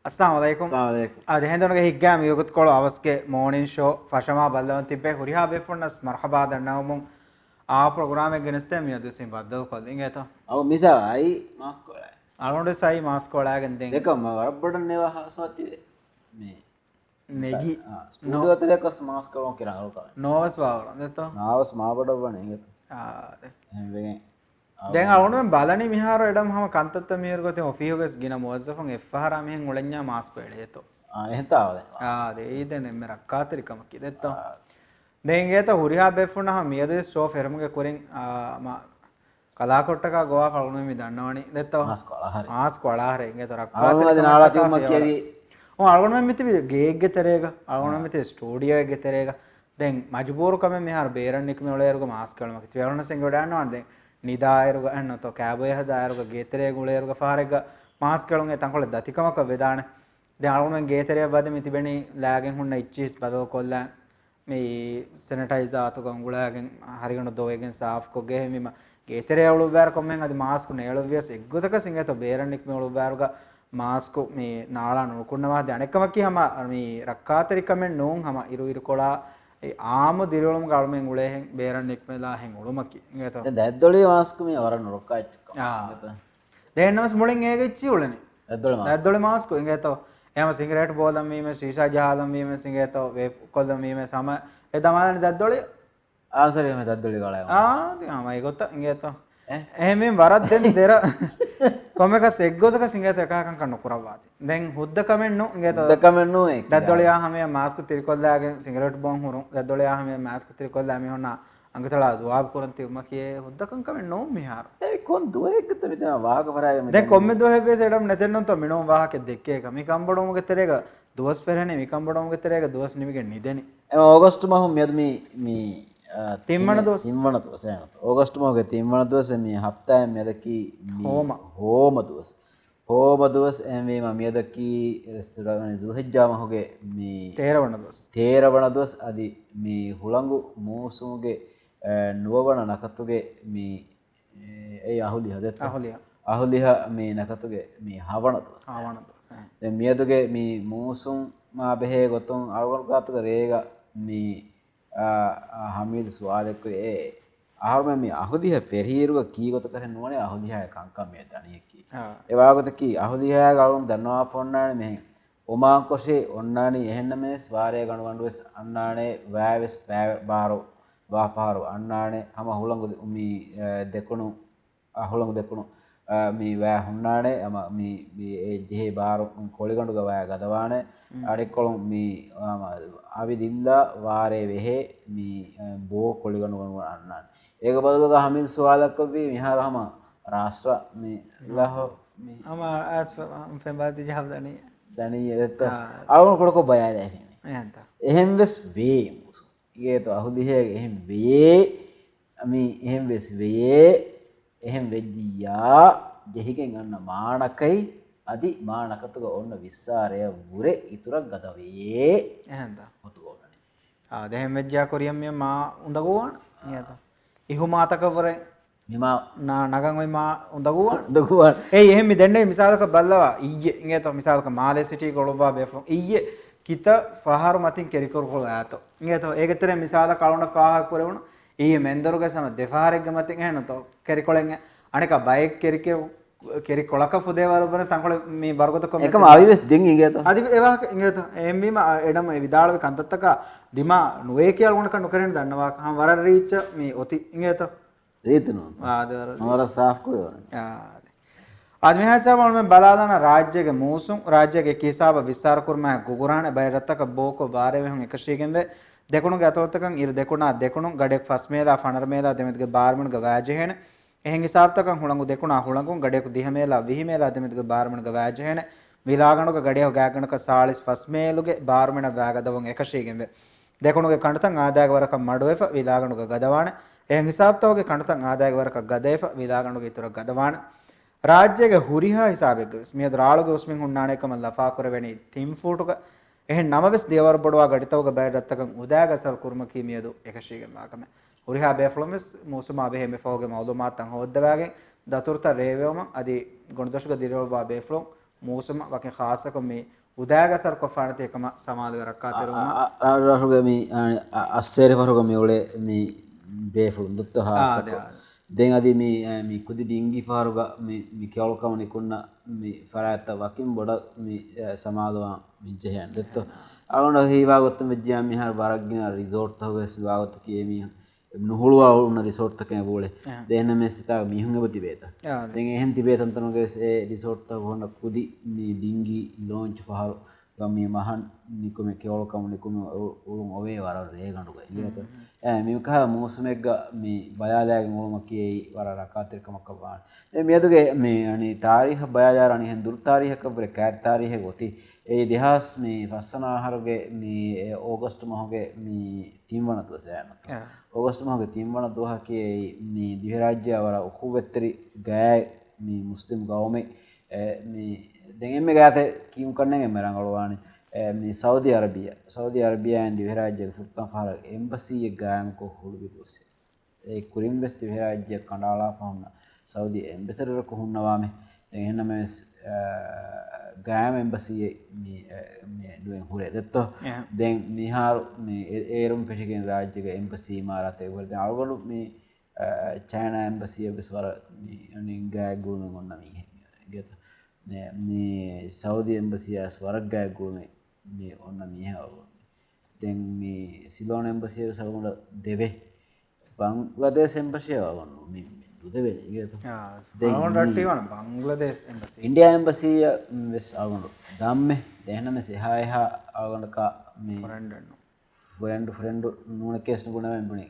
Assalamualaikum. Assalamualaikum. Hendonoge higgam yugut kolo avaske morning show fashama ballan tippe huriha befunnas marhaba dannaum a program e geneste mi adesim baddal kodin eto. Aw misa ai mask kolai. Alonde sai mask kolagen den. Dekam rabbadan newa haswati me Negi studio tele kas mask kolon kiran alu kala. novas bawra deto. Nawas maabada bane eto. Hemben දැන් අවුන බලනි මිහාර එඩම් හම කන්තත්ත මියර ගොතේ ඔෆියෝගස් ගින මොවස්සෆන් එෆ්හාර මෙහෙන් උලඤ්ඤා මාස් පෙළේතෝ එහෙතාවද දෙයිදෙන එම්ම රක්කාතරිකම කිදෙත්තෝ දැන් ගේත හුරිහා බෙෆුනහ මියදේ show ෆෙරමුගේ කුරින් කලා කොට්ටක ගෝවා කලුනේ මි දන්නවනි දෙත්තෝ මාස් කොලා හරි ගේත රක්කාතරිකම නාලා තියුම කියදී අලගොන මෙති ගේග්ගේ තරේක අලගොන මෙති studio එකේ තරේක දැන් මජබූරු කම මිහාර බේරන්නික මේ ඔලේරුග මාස් කලම කිති වරණ සෙන් ගොඩන්නවන දැන් නිදායරුග එන්නතෝ කෑබය හදායරුග ගේතරේ ගුලේරුග ෆාරෙග මාස් කලුන් එතන්කොල දතිකමක වෙදාන දැන් අලගොන ගේතරේ බද මිතිබෙනි ලෑගෙන් හුන්න ඉච්චිස් බදෝ කොල්ලා මේ සැනිටයිසර් අතක ගුලාගෙන් හරිගන දෝයගෙන් සාෆ් කොගේ හිමිම ගේතරේ අවුළු බෑර කොම්මෙන් අදි මාස්කු නේලොවියස් එක්ගොතක සිංගත බේරන්නික් මේ ඔලු බෑරුග මාස්කු මේ නාලා නුකුන්නවා දැනකම කිහම මේ රක්කාතරිකමෙන් නෝන් හම ඉරු ඉරු කොලා ආම දිරවලම ගල්මෙන් උලෙහෙන් බේරන්නික් මෙලා හෙන් උලුමකි නේත දැද්දොලේ මාස්ක් මේ වරන රොක්කාච්චක දෙන්නමස් මුලින් ඒගෙච්චි උලනේ දැද්දොලේ මාස්ක් එංගේතෝ එහම සිගරට් බෝලම් වීම ශීෂා ජහලම් වීම සිංගේතෝ වේ කොල්ලම් වීම සම ඒ තමයි දැද්දොලේ ආසරේ මේ දැද්දොලේ ගලයි මයි ගොත එංගේතෝ එහෙම වරක් දෙන්න දෙර කොමක සෙග්ගොතක සිංගත එකකම් කන්න කුරවාති දැන් හුද්ද කමෙන් නෝ එංගේතෝ හුද්ද කමෙන් නෝ ඒක දැද්දොලේ ආහම මාස්ක් තිරිකොල්ලාගෙන් සිගරට් බොන් හුරු දැද්දොලේ ආහම මාස්ක් තිරිකොල්ලා මේ හොන්න अंगतला जवाब करते उमकिए हुद्दकं कमे नो मिहार ए कोन दुएक त मिदना वाग भराय दे कोम्मे दोहे बे सेडम नेतेन तो मिनो वाह के देखे कमी कंबडोम के तेरेगा दोस फेरने मी कंबडोम के तेरेगा दोस निमिगे निदेनी एम ऑगस्ट मा हूं मेद मी तिम्मण दोस ऑगस्ट मा के तिम्मण दोस मी हफ्ता मेदकी होम दोस एम वे मा मेदकी जुहज्जा मा होगे मी 13 दोस अदि मी हुलंगु मूसुगे නුවවන නකතුගේ මේ ඒ අහුලිය හදත් අහුලිය මේ නකතුගේ මේ හවන දවස් දැන් මියදුගේ මේ මූසුම් මා බෙහෙ ගොතුන් අලගොන් ගාතුක රේග මේ හමීද් සුවාලෙක් ඒ ආහම මේ අහුලිය පෙරහිරුග කී ගොත කරේ නුවනේ අහුලිය කංකම් මේ තනිය කී ඒ වාගත කී අහුලිය ගලුම් දන්නවා ෆොන්නානේ මෙහෙ ඔමාන් කොෂේ ඔන්නානි එහෙන්න මේ ස්වාරය ගණුගණ්ඩුවස් අන්නානේ වෑවස් බාරෝ वापारो अन्नाने हम हुलंगु मी देखुनु हुलंगु देखुनु मी वै हुन्नाने हम मी ए जेहे बारो कोळिगंडुग वै गदवाने अडिक्कोळु मी आविदिंदा वारे वेहे मी बो कोळिगंडुग अन्नाने ඒක බදලුග හමින් සුවාලක්ක වී මිහාර හම රාෂ්ට්‍ර මේ ලහ මේ हम as फेबादी जहादनी දනී එත අවුන කොඩක බයයි දැහිනේ එහෙන්ත එහෙම් වෙස් වේ මුසු ये तो अहुदिहे එහෙම වේ අමි එහෙම වෙස් වේ එහෙම වෙජ්ජියා ජෙහිගෙන් අන්න මාණකයි අදි මාණකතුක ඔන්න විස්සාරය වුරේ ඉතුරක් ගත වේ එහෙන්ද මුතු ඕනනේ දෙහෙම වෙජ්ජා කොරියම් මේ මා උඳගෝවන නියත ඉහු මාතකවරෙන් මිමා නගන් ඔය මා උඳගෝවන ඒ එහෙම දෙන්නේ මිසාලක බල්ලවා ඊයේ නියත මිසාලක මාලේ සිටි ගොළවා බෙෆොන් ඊයේ कित फहार मतिन केरिकोर को आतो इंगे तो एक तरह मिसाल कालुंड फहार कोरेवण ई मेंदरुगे सम देफहारेग मतिन हेन तो केरिकोलेंगे अनेक बाइक केरिके केरिकोलक फुदेवार बने तंकोले मी बरगत को एकम आविवेस दिं इंगे तो आदि एवा इंगे तो एमबी मा एडम विदाळ कंततक दिमा नुवे कियल गुण कन करेन दन्නවා हम वर रीच मी ओति इंगे तो रीतनो आदर और साफ को आदमी है सब में बलादाना राज्य के मूसुं राज्य के किसाब विस्तार कुर्मा गुगुराने बैरतक बोको बारे में हम एकशीगेंदे देखुनु के अतोतकं इर देखुनु गडेक फस्मेदा फनरमेदा देमितगे बारमण गवाजेहेन එහෙන් හිසාබ් තකන් හුලංගු දෙකුණා හුලංගුන් ගඩේකු දිහමේලා විහිමේලා දෙමිතගේ බාරමණ ගවාජහෙන විලාගණුක ගඩේව ගාගණක 40 ෆස්මේලුගේ බාරමණ වැගදවන් එකශීගෙන්ද දෙකුණුගේ කණතන් ආදායක වරක මඩුවෙෆ විලාගණුක ගදවාන එහෙන් හිසාබ් තවගේ කණතන් ආදායක වරක ගදේෆ විලාගණුගේ ඉතුරු ගදවාන राज्य हुरीहा हिसाब स्मियद राळुगे उस्मिन हुन्नानेकम लफा कुरवेनी थिम फूटुग එහෙන් නමවස් දේවර බඩවා ගඩිතවක බෑඩත්තකන් උදාගසල් කුර්මකී මියදු එකශීගෙ මාකම ಹುರಿಹಾ ಬೇಫ್ಲೊಮಿಸ್ ಮೂಸುಮಾ ಬೆಹೆಮೆ ಫೋಗೆ ಮೌಲುಮಾತಂ ಹೋದ್ದವಾಗೆ ದತುರ್ತ ರೇವೆವಮ ಅದಿ ಗುಣದೋಷಗ ದಿರೋವಾ ಬೇಫ್ಲೊಂ موسم وكن خاصة كمي උදෑග සර කොෆානති එකම සමාදව රක්කා තෙරුම අරහුගේ මේ අස්සේර වරුගේ මේ ඔලේ මේ බේෆුන් දුත්ත හාසක දැන් අදී මේ කුදි ඩිංගි පාරුග මේ කියවලකම නිකුන්න මේ ෆරාත වකින් බොඩ මේ සමාදව මිජ්ජයන් දුත්ත අලොන හීවා ගොත්ත මෙජ්ජා මිහාර බරග්ගින රිසෝට් තවගේ ස්වාගත කීමි නුහුළුවා උන රිසෝට් තකේ බෝලේ දෙන්න මේ සිතා මිහුන්ගේ බතිබේත දැන් එහෙන් තිබේතන් තනගේ ඒ රිසෝට් තව හොන කුදි මේ ඩිංගි ලොන්ච් පහර ගම්මි මහන් නිකුමේ කියවලකම නිකුම උළුම් ඔවේ වර රේගඬුග ඉයත මේ කහ මෝසමෙග්ග මේ බයාලයාගේ මුලම කීයි වර රකාතිරකමක් බාන දැන් මේදුගේ මේ අනි තාරීඛ බයාදාර අනි හෙන් දුර් තාරීඛක බර කෑර් තාරීඛ ගොති ඒ දිහාස් මේ පස්සනාහරගේ මේ ඕගස්ට් මහගේ මේ තීම්වන දවසයන ඕගස්ට් මහගේ තීම්වන දවහ කීයි මේ දිව රාජ්‍ය වර උකුවෙත්තරි ගෑ මේ මුස්ලිම් ගවමේ මේ දැන් එමෙ ගාතේ කීම් කන්නේ මරංගලවානි මේ සෞදි අරබියා ඇන් දිව රාජ්‍යක ෆුත්තන් පාර එම්බසි එක ගාම කො හුළු විදුසේ ඒ කුරින් වෙස් දිව රාජ්‍ය කණ්ඩාලා පහුන සෞදි එම්බසරර කො හුන්නවාමේ දැන් එන්නම ගාම එම්බසි මේ දුවෙන් හුරේ දත්තෝ දැන් මිහාර මේ ඒරුම් පිටිකෙන් රාජ්‍යක එම්බසි ඉමාරතේ වල දැන් අලගොළු මේ චයිනා එම්බසි එබස්වර මේ අනින් ගෑ ගුණ මොන්න මේ ගියත මේ සෞදි එම්බසියස් වරග්ගය ගුණ මේ ඔන්න මිහව දැන් මේ සිලෝන් එම්බසිය සමුල දෙවේ බංග්ලාදේශ එම්බසිය වවන්නු මේ දුදෙවේ ගියත දැන් රට්ටි වන බංග්ලාදේශ එම්බසිය ඉන්දියා එම්බසිය වෙස් අවගොඩ දම්මේ දැනම සහායහා අවගොඩක මේ ෆ්‍රෙන්ඩ් නූන කේස් නුගුණ වෙන්නේ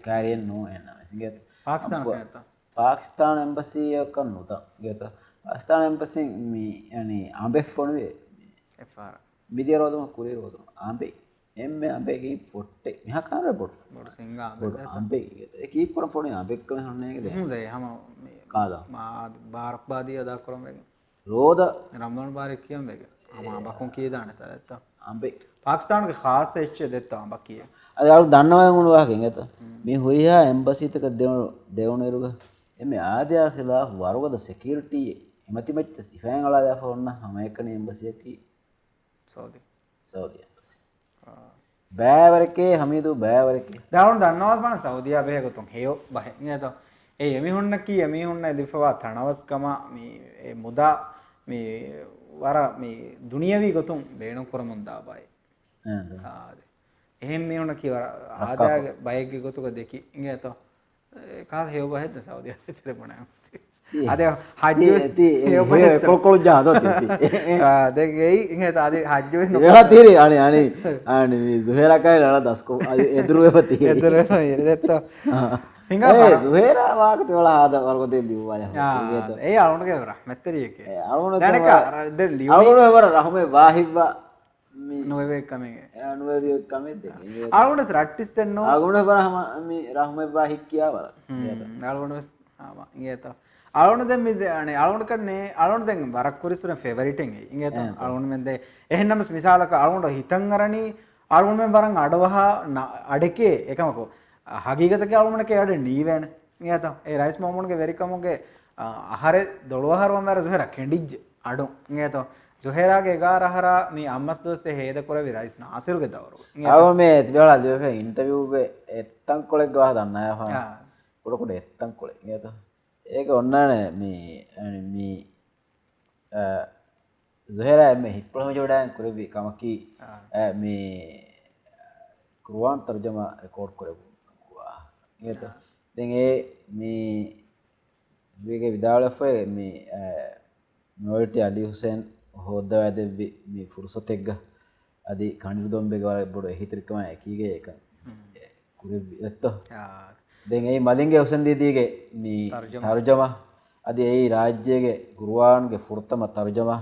කාරියෙන් නෝ එන්න සිගත පාකිස්තාන එම්බසිය කන්නුත ගියත පාකිස්තාන එම්බසි මේ يعني අඹේ ෆොනුවේ එපාර මිදිය රෝදම කුරේ රෝදම අඹේ එම්මේ අඹේ කී පොට්ටේ මෙහා කාර පොට් සිංගා අඹේ ඒ කී පොර ෆොනේ අඹෙක්කම හන්නේ නේද හුදේ හැම කාදා මා බාරක් බාදිය දා කරම් වෙන රෝද රම්දාන් බාරක් කියම් වෙක අම බකුන් කී දාන තරත්ත අඹේ පාකිස්තාන के खास එච්ච දෙත්තා අඹ කිය අද අලු දන්නවා වුණ වාගෙන් එත මේ හොරියා එම්බසි තක දෙවණේරුග එමේ ආදයා ඛිලාෆ් වරගද සිකියුරිටි එමතිමච්ච සිෆෑන් අලා දාෆොන්න හැම එකනේ එම්බසියකි සෞදි එම්බසි බෑවරකේ හමීදු බෑවරකේ දාවුන් දන්නවද බන සෞදි අරාබිය ගොතොන් හේයෝ බහ නියත ඒ එමිහුන්න කී එමිහුන්න දිෆවා තනවස්කම මේ මුදා මේ වර මේ දුනියවි ගොතුන් බේණු කරමුන් දාබයි ආද එහෙම මේුණ කී වර ආදාගේ බයගේ ගොතුක දෙකි නියත කාල හේයෝ බහෙද්ද සෞදි අරාබිය තිරපණ අද හජ්ජු කොල්කොල් ජාදෝ තිති දෙගෙයි ඉංගත අද හජ්ජු වෙන්න ඒලා තීරි අනේ සුහේරා කයි රලා දස්කෝ එදුරුව තීරි එදුරුව ඉරදෙත්ත හිඟා සුහේරා වාකත වල ආද වර්ගතේ දිව්වා ඒ අලුණගේ රහමත්තරියකේ අලුණ දැනක අලුණ වර රහමේ වාහිබ්වා නොවේ කමේ අනුවේ කමේ දෙකේ අලුණ රට්ටිස්සෙන්නෝ අලුණ වරහම මේ රහමේ වාහික්කියා වර අලුණ ආවා ඉංගත අලුණ දැන් මේ අනේ අලුණ කන්නේ අලුණ දැන් වරක් කුරිසුන ෆේවරිට් එකේ ඉංගත අලුණ මෙන්ද එහෙන්නම මිසාලක අලුණ හිතන් අරණි අලුණ මෙන් වරන් අඩවහ අඩකේ එකමකෝ හගීගතක අලුණක යඩ නීවැන ඉංගත ඒ රයිස් මොමුන්ගේ වෙරිකමුගේ ආහාර දොළවහරවම වර සොහෙර කෙන්ඩිජ් අඩු ඉංගත සොහෙරාගේ ගාරහරා මේ අම්මස් දොස්සේ හේද කරවි රයිස් නාසිරුගේ දවරු අව මේ තිබලා දෙව ඉන්ටර්විව් එක එත්තන් කොලෙක් ගහ දන්න අය හා කොට කොට එත්තන් කොලේ ඉංගත ඒක ඔන්නනේ මේ සොහෙරා මේ හිට්පලම ජෝඩාන් කරවි කමකි මේ කුර්ආන් තර්ජමා රෙකෝඩ් කරගුවා ඉංගත දැන් ඒ මේ විගේ විදාලෆේ මේ නොල්ටි අලි හුසේන් හොද්දා දෙවි මේ ෆුර්සතෙග්ග අදි කණිරු දොම්බේග වල බොඩ හිතරිකම එකීගේ එක කුරෙවි එත්තෝ දැන් ඒ මලින්ගේ හුසෙන් දීදීගේ මේ තර්ජමා අදි ඒ රාජ්‍යයේ කුර්ආන්ගේ ෆුර්තම තර්ජමා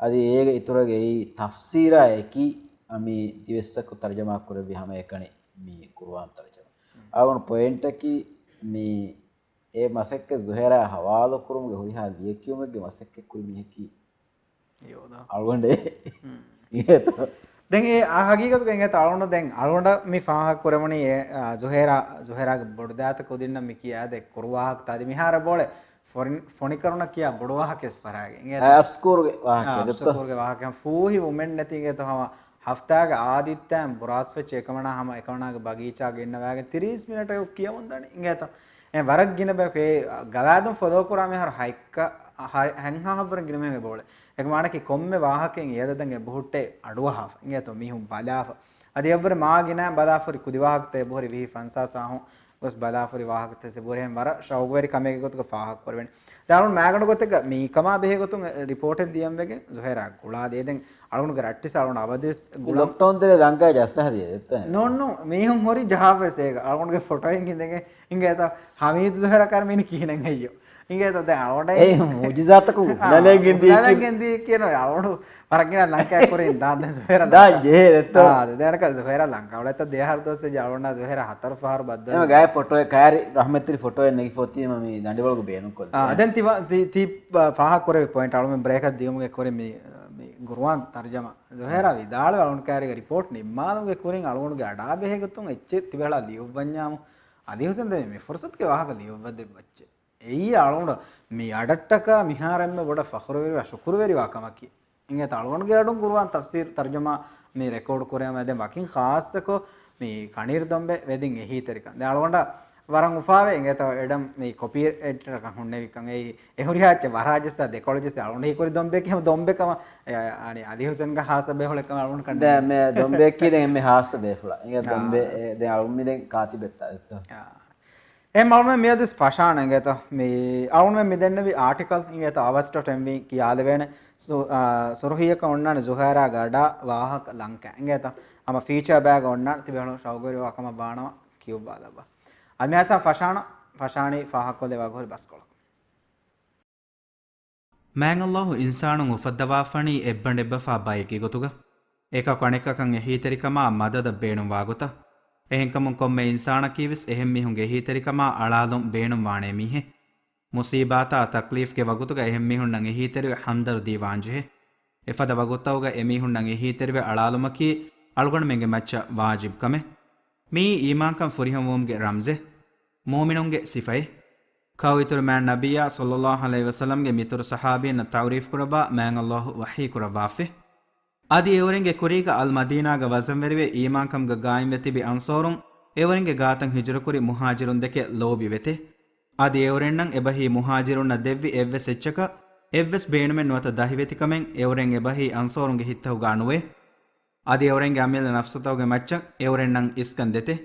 අදි ඒගේ ඉතුරුගේ ඒ තෆ්සීරා එකී අමි දිවෙස්සක තර්ජමා කරවි හැම එකනේ මේ කුර්ආන් තර්ජමා ආවන පොයින්ට් එකී මේ ඒ මසෙක්ක සුහේරා හවාල කුරුම්ගේ හොරිහා ලියකියුමගේ මසෙක්ක කුරු මිහකි යෝදා අලුණ්ඩේ ඉහෙත දැන් ඒ හගීගත කෙන් ඒත අලුණ දැන් අලුණ මේ ෆාහක් කරමණි සුහේරාගේ බොඩදාත කොදින්න මි කියා දෙ කුරවාහක් තදි මිහාර බෝලේ ෆොනි කරුණ කියා බොඩ වාහකෙස් පරාගේ අප්ස්කෝර්ගේ වාහකේ අප්ස්කෝර්ගේ වාහකයන් ෆූහි උමෙන් නැතිගේ තහම හෆ්තාගේ ආදිත්තයන් බොරාස් වෙච්ච එකමනා හම එකමනාගේ බගීචා ගෙන්න වෑගේ 30 මිනිට යොක් කියවුන් දන්නේ ඉංගේත එ වරක් ගින බකේ ගලාදුම් ෆලෝ කරාම හර හයික්ක හැන්හාබර ගින මේ බෝල එක මානකි කොම්මේ වාහකෙන් යදදන්ගේ බොහුට්ටේ අඩුවහා ඉංගේත මිහුම් බලාෆ අද යවර මාගින බලාෆරි කුදිවාහකතේ බොරි විහි ෆන්සා සාහු ගොස් බලාෆරි වාහකතේ සබොරෙන් වර ෂව්වරි කමේක ගොතක ෆාහක් කරවෙන් දාරුන් මෑගණ ගොතක මේ කමා බෙහෙ ගොතුන් රිපෝට් එක දියම් වෙගේ ජොහෙරා ගුලා දෙදෙන් අලුණු ගරට්ටි සාලුණ අවදෙස් ලොක්ඩවුන් දෙලේ ලංකාවේ ජස්ස හදියේ දෙත්ත නෝ මේහුන් හොරි ජහාෆෙස් එක අලුණුගේ ෆොටෝ එකකින් ඉඳගෙන ඉංගේත හමීද් ජොහෙරා කර්මිනි කීනෙන් අයියෝ ඉංගේත දැන් අලුණට ඒ මුජිසාතක නලගෙන්දී කියනවා අලුණු පරකින ලංකාවේ කොරින් දාන්න ජොහෙරා දා ජේ දෙත්ත දැනක ජොහෙරා ලංකාවල ඇත්ත දෙහර දවසේ ජලුණා ජොහෙරා හතර පහර බද්ද එම ගාය ෆොටෝ එක කාරි රහමත්‍රි ෆොටෝ එක නෙගි ෆොතිය මම මේ දඬිවලක බේනු කොල්ල දැන් ති පහ කරේ පොයින්ට් අලුම බ්‍රේක් එක දියුමුගේ කොරේ මේ ගුරුවන් තර්ජම ජොහෙරා විදාල අලුණු කාරිගේ රිපෝට් නිම්මානුගේ කොරින් අලුණුගේ අඩා බෙහෙ ගතුන් එච්චේ තිබලා ලියුබ්බඤ්ඤාමු අදිහසෙන් මේ ෆුර්සත්ගේ වාහක ලියුබ්බද්දේ බච්චේ එයි අලුණු මේ අඩට්ටක මිහාරෙම්ම වඩ ෆඛරු වෙරි ශුක්‍ර වෙරි වාකමකි ඉංගේ තලුණුගේ අඩුන් ගුරුවන් තෆ්සීර් තර්ජමා මේ රෙකෝඩ් කරාම දැන් වකින් ખાસකෝ මේ කණීර් දොම්බේ වෙදින් එහි තරික දැන් අලුණ්ඩ වරන් උෆාවේ ඉංගේ තව එඩම් මේ කොපි එඩිටර් එක හොන්නේ විකන් ඒ එහුරියාච්ච වරාජස්ස දෙකොලජස් අලුණ්ඩ හි කොරි දොම්බේ කියම දොම්බේකම අනේ අදිහසන්ගේ ખાસ බෙහොලකම අලුණ්ඩ කන්න දැන් මේ දොම්බේ කියන මේ ખાસ බෙහුලා ඉංගේ දොම්බේ දැන් අලුම්මි දැන් කාති බෙත්තා දෙත්ත එම් අලුම මේ දිස් ෆෂාන ඉංගේත මේ අලුම මෙදෙන්නවි ආටිකල් ඉංගේත avas.mv කියාද වෙන සොරහියක ඔන්නාන ජොහාරා ගඩා වාහක ලංකා ඉංගේත අම ෆීචර් බෑග් ඔන්නාන තිබෙන ෂවගරි වාකම බානවා කියුබා දබා අමියාස ෆෂානි ෆාහකෝ දෙවා ගොරි බස්කොල මෑන් අල්ලාහ් ඉන්සානුන් උෆද්දවාෆණි එබ්බඬෙබ්බෆා බයිකි ගොතුග ඒක කණෙක්කකන් එහීතරිකම මදද බේණුම් වාගොත එහෙන්කමුන් කොම්මෙ ඉන්සාන කීවිස් එහෙම් මිහුන් එහීතරිකම අලාලුම් බේණුම් වාණේ මිහෙ මුසීබාතා තක්ලීෆ්ගේ වගුතුග එහෙම් මිහුන් නං එහීතරිවෙ හම්දර්දී වාංජෙ එෆද වගුත්තවග එමිහුන් නං එහීතරිවෙ අලාලුමකී අල්ගොණ මෙන්ගේ මච්ච වාජිබ් කමෙ මේ ඊමාන්කම් ෆුරිහමුම්ගේ රම්සෙ මෝමිනුන්ගේ සිෆයි කවිතුරු මෑන් නබියා සල්ලල්ලාහු අලයිහි වසල්ලම්ගේ මිතුරු සහාබියන් තවරීෆ් කරබා මෑන් අල්ලාහ් වහී කරවාෆෙ ಆದಿ ಎವರೆಂಗೆ ಕುರಿಗ ಅಲ್ ಮದೀನಾಗ ವಜಂವೆರಿವೆ ಈಮಾಂಕಂಗ ಗಾಯಿಂ ವೆತಿಬಿ ಅನ್ಸೋರುಂ ಎವರೆಂಗೆ ಗಾತಂ ಹಿಜ್ರ ಕುರಿ ಮುಹಾಜಿರುನ್ ದೆಕೆ ಲೋಬಿ ವೆತೆ ಆದಿ ಎವರೆನ್ನಂ ಎಬಹಿ ಮುಹಾಜಿರುನ್ನ ದೆವ್ವಿ ಎವ್ವೆಸ್ ಎಚ್ಚಕ ಎವ್ವೆಸ್ ಬೇಣುಮೆನ್ ವತ ದಹಿವೆತಿ ಕಮೆಂ ಎವರೆಂಗೆ ಎಬಹಿ ಅನ್ಸೋರುಂಗೆ ಹಿತ್ತವು ಗಾನುವೆ ಆದಿ ಎವರೆಂಗೆ ಅಮಿಲ್ ನಫ್ಸತವಗೆ ಮಚ್ಚ ಎವರೆನ್ನಂ ಇಸ್ಕನ್ ದೆತೆ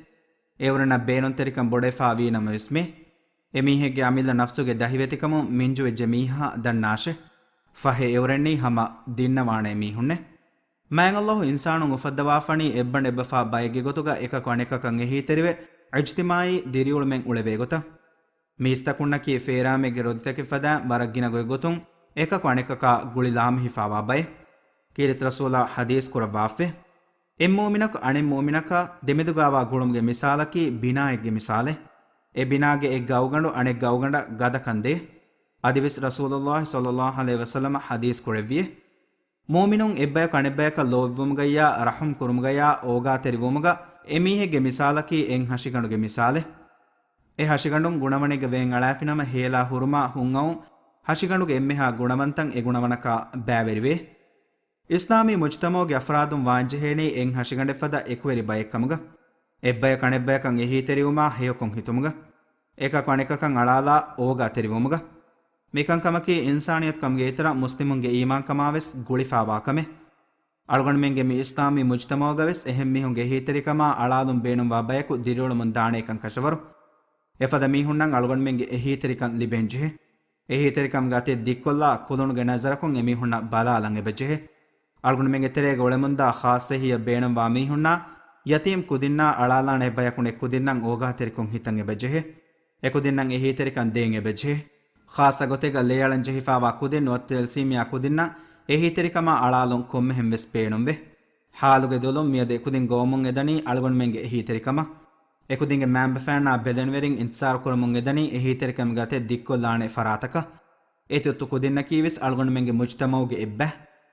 ಎವರೆನ್ನ ಬೇನುನ್ ತೆರಿಕಂ ಬೊಡೆಫಾ ವೀನಮ ವಿಸ್ಮೆ ಎಮೀಹೆಗೆ ಅಮಿಲ್ ನಫ್ಸುಗೆ ದಹಿವೆತಿ ಕಮು ಮಿಂಜುವೆ ಜಮೀಹಾ ದನ್ನಾಶೆ ಫಹೆ ಎವರೆನ್ನಿ ಹಮ ದಿನ್ನವಾಣೆ ಮೀಹುನ್ನೆ මෑන් අල්ලාහ් ඉන්සානුන් උෆද්දවාෆණි එබ්බන් එබ්බෆා බයගේ ගොතුග එක කණෙකකන් එහීතරිවෙ ඉජ්තිමායි දිරියුල්මෙන් උලෙවේ ගොත මීස්තකුන්නකී ෆේරාමෙගේ රොද්තකෙ ෆදා බරග්ගින ගොය ගොතුන් එක කණෙකක ගුලිලාම හිෆාවා බය කීරිත රසූලා හදීස් කුරවාෆෙ එම් මුමිනක අනිම් මුමිනක දෙමෙදුගාවා ගුළුම්ගේ මිසාලකී බිනායෙක්ගේ මිසාලෙ ඒ බිනාගේ එක් ගවගඬු අනෙක් ගවගඬ ගදකන්දේ අදිවිස් රසූලුල්ලාහ් සල්ලල්ලාහු අලයිහි වසල්ලම හදීස් කුරෙවියේ ಮೋಮಿನುಂ ಎಬ್ಬಯ ಕಣೆಬ್ಬಯಕ ಲೋವ್ವುಮುಗಯ್ಯ ರಹಂ ಕುರುಮುಗಯ್ಯ ಓಗಾ ತೆರಿವುಮುಗ ಎಮೀಹೆಗೆ ಮಿಸಾಲಕಿ ಎಂ ಹಶಿಗಂಡುಗೆ ಮಿಸಾಲೆ ಎ ಹಶಿಗಂಡುಂ ಗುಣವಣಿಗೆ ವೇಂ ಅಳಾಫಿನಮ ಹೇಲಾ ಹುರುಮಾ ಹುಂಗೌಂ ಹಶಿಗಂಡುಗೆ ಎಮ್ಮೆಹಾ ಗುಣವಂತಂ ಎ ಗುಣವನಕ ಬ್ಯಾವೆರಿವೆ ಇಸ್ಲಾಮಿ ಮುಜ್ತಮೋಗೆ ಅಫ್ರಾದುಂ ವಾಂಜೆಹೇಣಿ ಎಂ ಹಶಿಗಂಡೆಫದ ಎಕುವೆರಿ ಬಯಕ್ಕಮುಗ ಎಬ್ಬಯ ಕಣೆಬ್ಬಯಕಂ ಎಹಿ ತೆರಿವುಮಾ ಹೇಯಕೊಂ ಹಿತುಮುಗ ಏಕ ಕಣೆಕಕಂ ಅಳಾಲಾ ಓಗಾ ತೆರಿವುಮುಗ ಮೇಕಂಕಮಕಿ ಇನ್ಸಾನಿಯತ್ ಕಮ್ಗೆ ಇತರ ಮುಸ್ಲಿಮುಂಗೆ ಈಮಾನ್ ಕಮಾವೆಸ್ ಗುಳಿಫಾವಾಕಮೆ ಅಳ್ಗಣ್ಮೆಂಗೆ ಮಿ ಇಸ್ಲಾಮಿ ಮುಜ್ತಮೋಗವೆಸ್ ಎಹೆಂ ಮಿಹುಂಗೆ ಹೀತರಿಕಮ ಅಳಾಲುಂ ಬೇಣುಂ ವಾಬಯಕು ದಿರಿಯೋಳುಮುನ್ ದಾಣೇಕಂ ಕಶವರು ಎಫದ ಮೀಹುನ್ನಂ ಅಳ್ಗಣ್ಮೆಂಗೆ ಎಹೀತರಿಕಂ ಲಿಬೆಂಜೆಹೆ ಎಹೀತರಿಕಂ ಗತೆ ದಿಕ್ಕೊಲ್ಲಾ ಕುಲುಣುಗೆ ನಜರಕುಂ ಎಮೀಹುನ್ನ ಬಲಾಲಂ ಎಬೆಜೆಹೆ ಅಳ್ಗಣ್ಮೆಂಗೆ ತೆರೆಗೆ ಒಳೆಮುಂದ ಖಾಸೆಹಿಯ ಬೇಣುಂ ವಾ ಮೀಹುನ್ನ ಯತೀಂ ಕುದಿನ್ನ ಅಳಾಲಾಣ ಎಬ್ಬಯಕುಣೆ ಕುದಿನ್ನಂ ಓಗಾ ತೆರಿಕುಂ ಹಿತಂ ಎಬೆಜೆಹೆ ಎಕುದಿನ್ನಂ ಎಹೀತರಿಕಂ ದೇಂ ಎಬೆಜೆಹೆ ಖಾಸ ಗೊತೆಗ ಲೇಯಳಂ ಜಹಿಫಾವಾ ಕುದಿನ್ ಒತ್ತೆಲ್ ಸೀಮಿಯಾ ಕುದಿನ್ನ ಎಹೀತರಿಕಮ ಅಳಾಲುಂ ಕೊಮ್ಮೆ ಹೆಂವೆಸ್ ಪೇಣುಂವೆ ಹಾಲುಗೆ ದೊಲುಂ ಮಿಯದೆ ಕುದಿನ್ ಗೋಮುಂ ಎದನಿ ಅಳ್ಗೊಂಡ್ಮೆಂಗೆ ಎಹೀತರಿಕಮ ಎಕುದಿಂಗೆ ಮ್ಯಾಂಬ ಫ್ಯಾನ್ನ ಬೆಲೆನ್ವೆರಿಂಗ್ ಇಂತ್ಸಾರ್ ಕುರಮುಂ ಎದನಿ ಎಹೀತರಿಕಂ ಗತೆ ದಿಕ್ಕೊಲ್ಲಾಣೆ ಫರಾತಕ ಎತುತ್ತು ಕುದಿನ್ನ ಕೀವಿಸ್ ಅಳ್ಗೊಂಡ್ಮೆಂಗೆ ಮುಜ್ತಮೌಗೆ ಎಬ್ಬೆ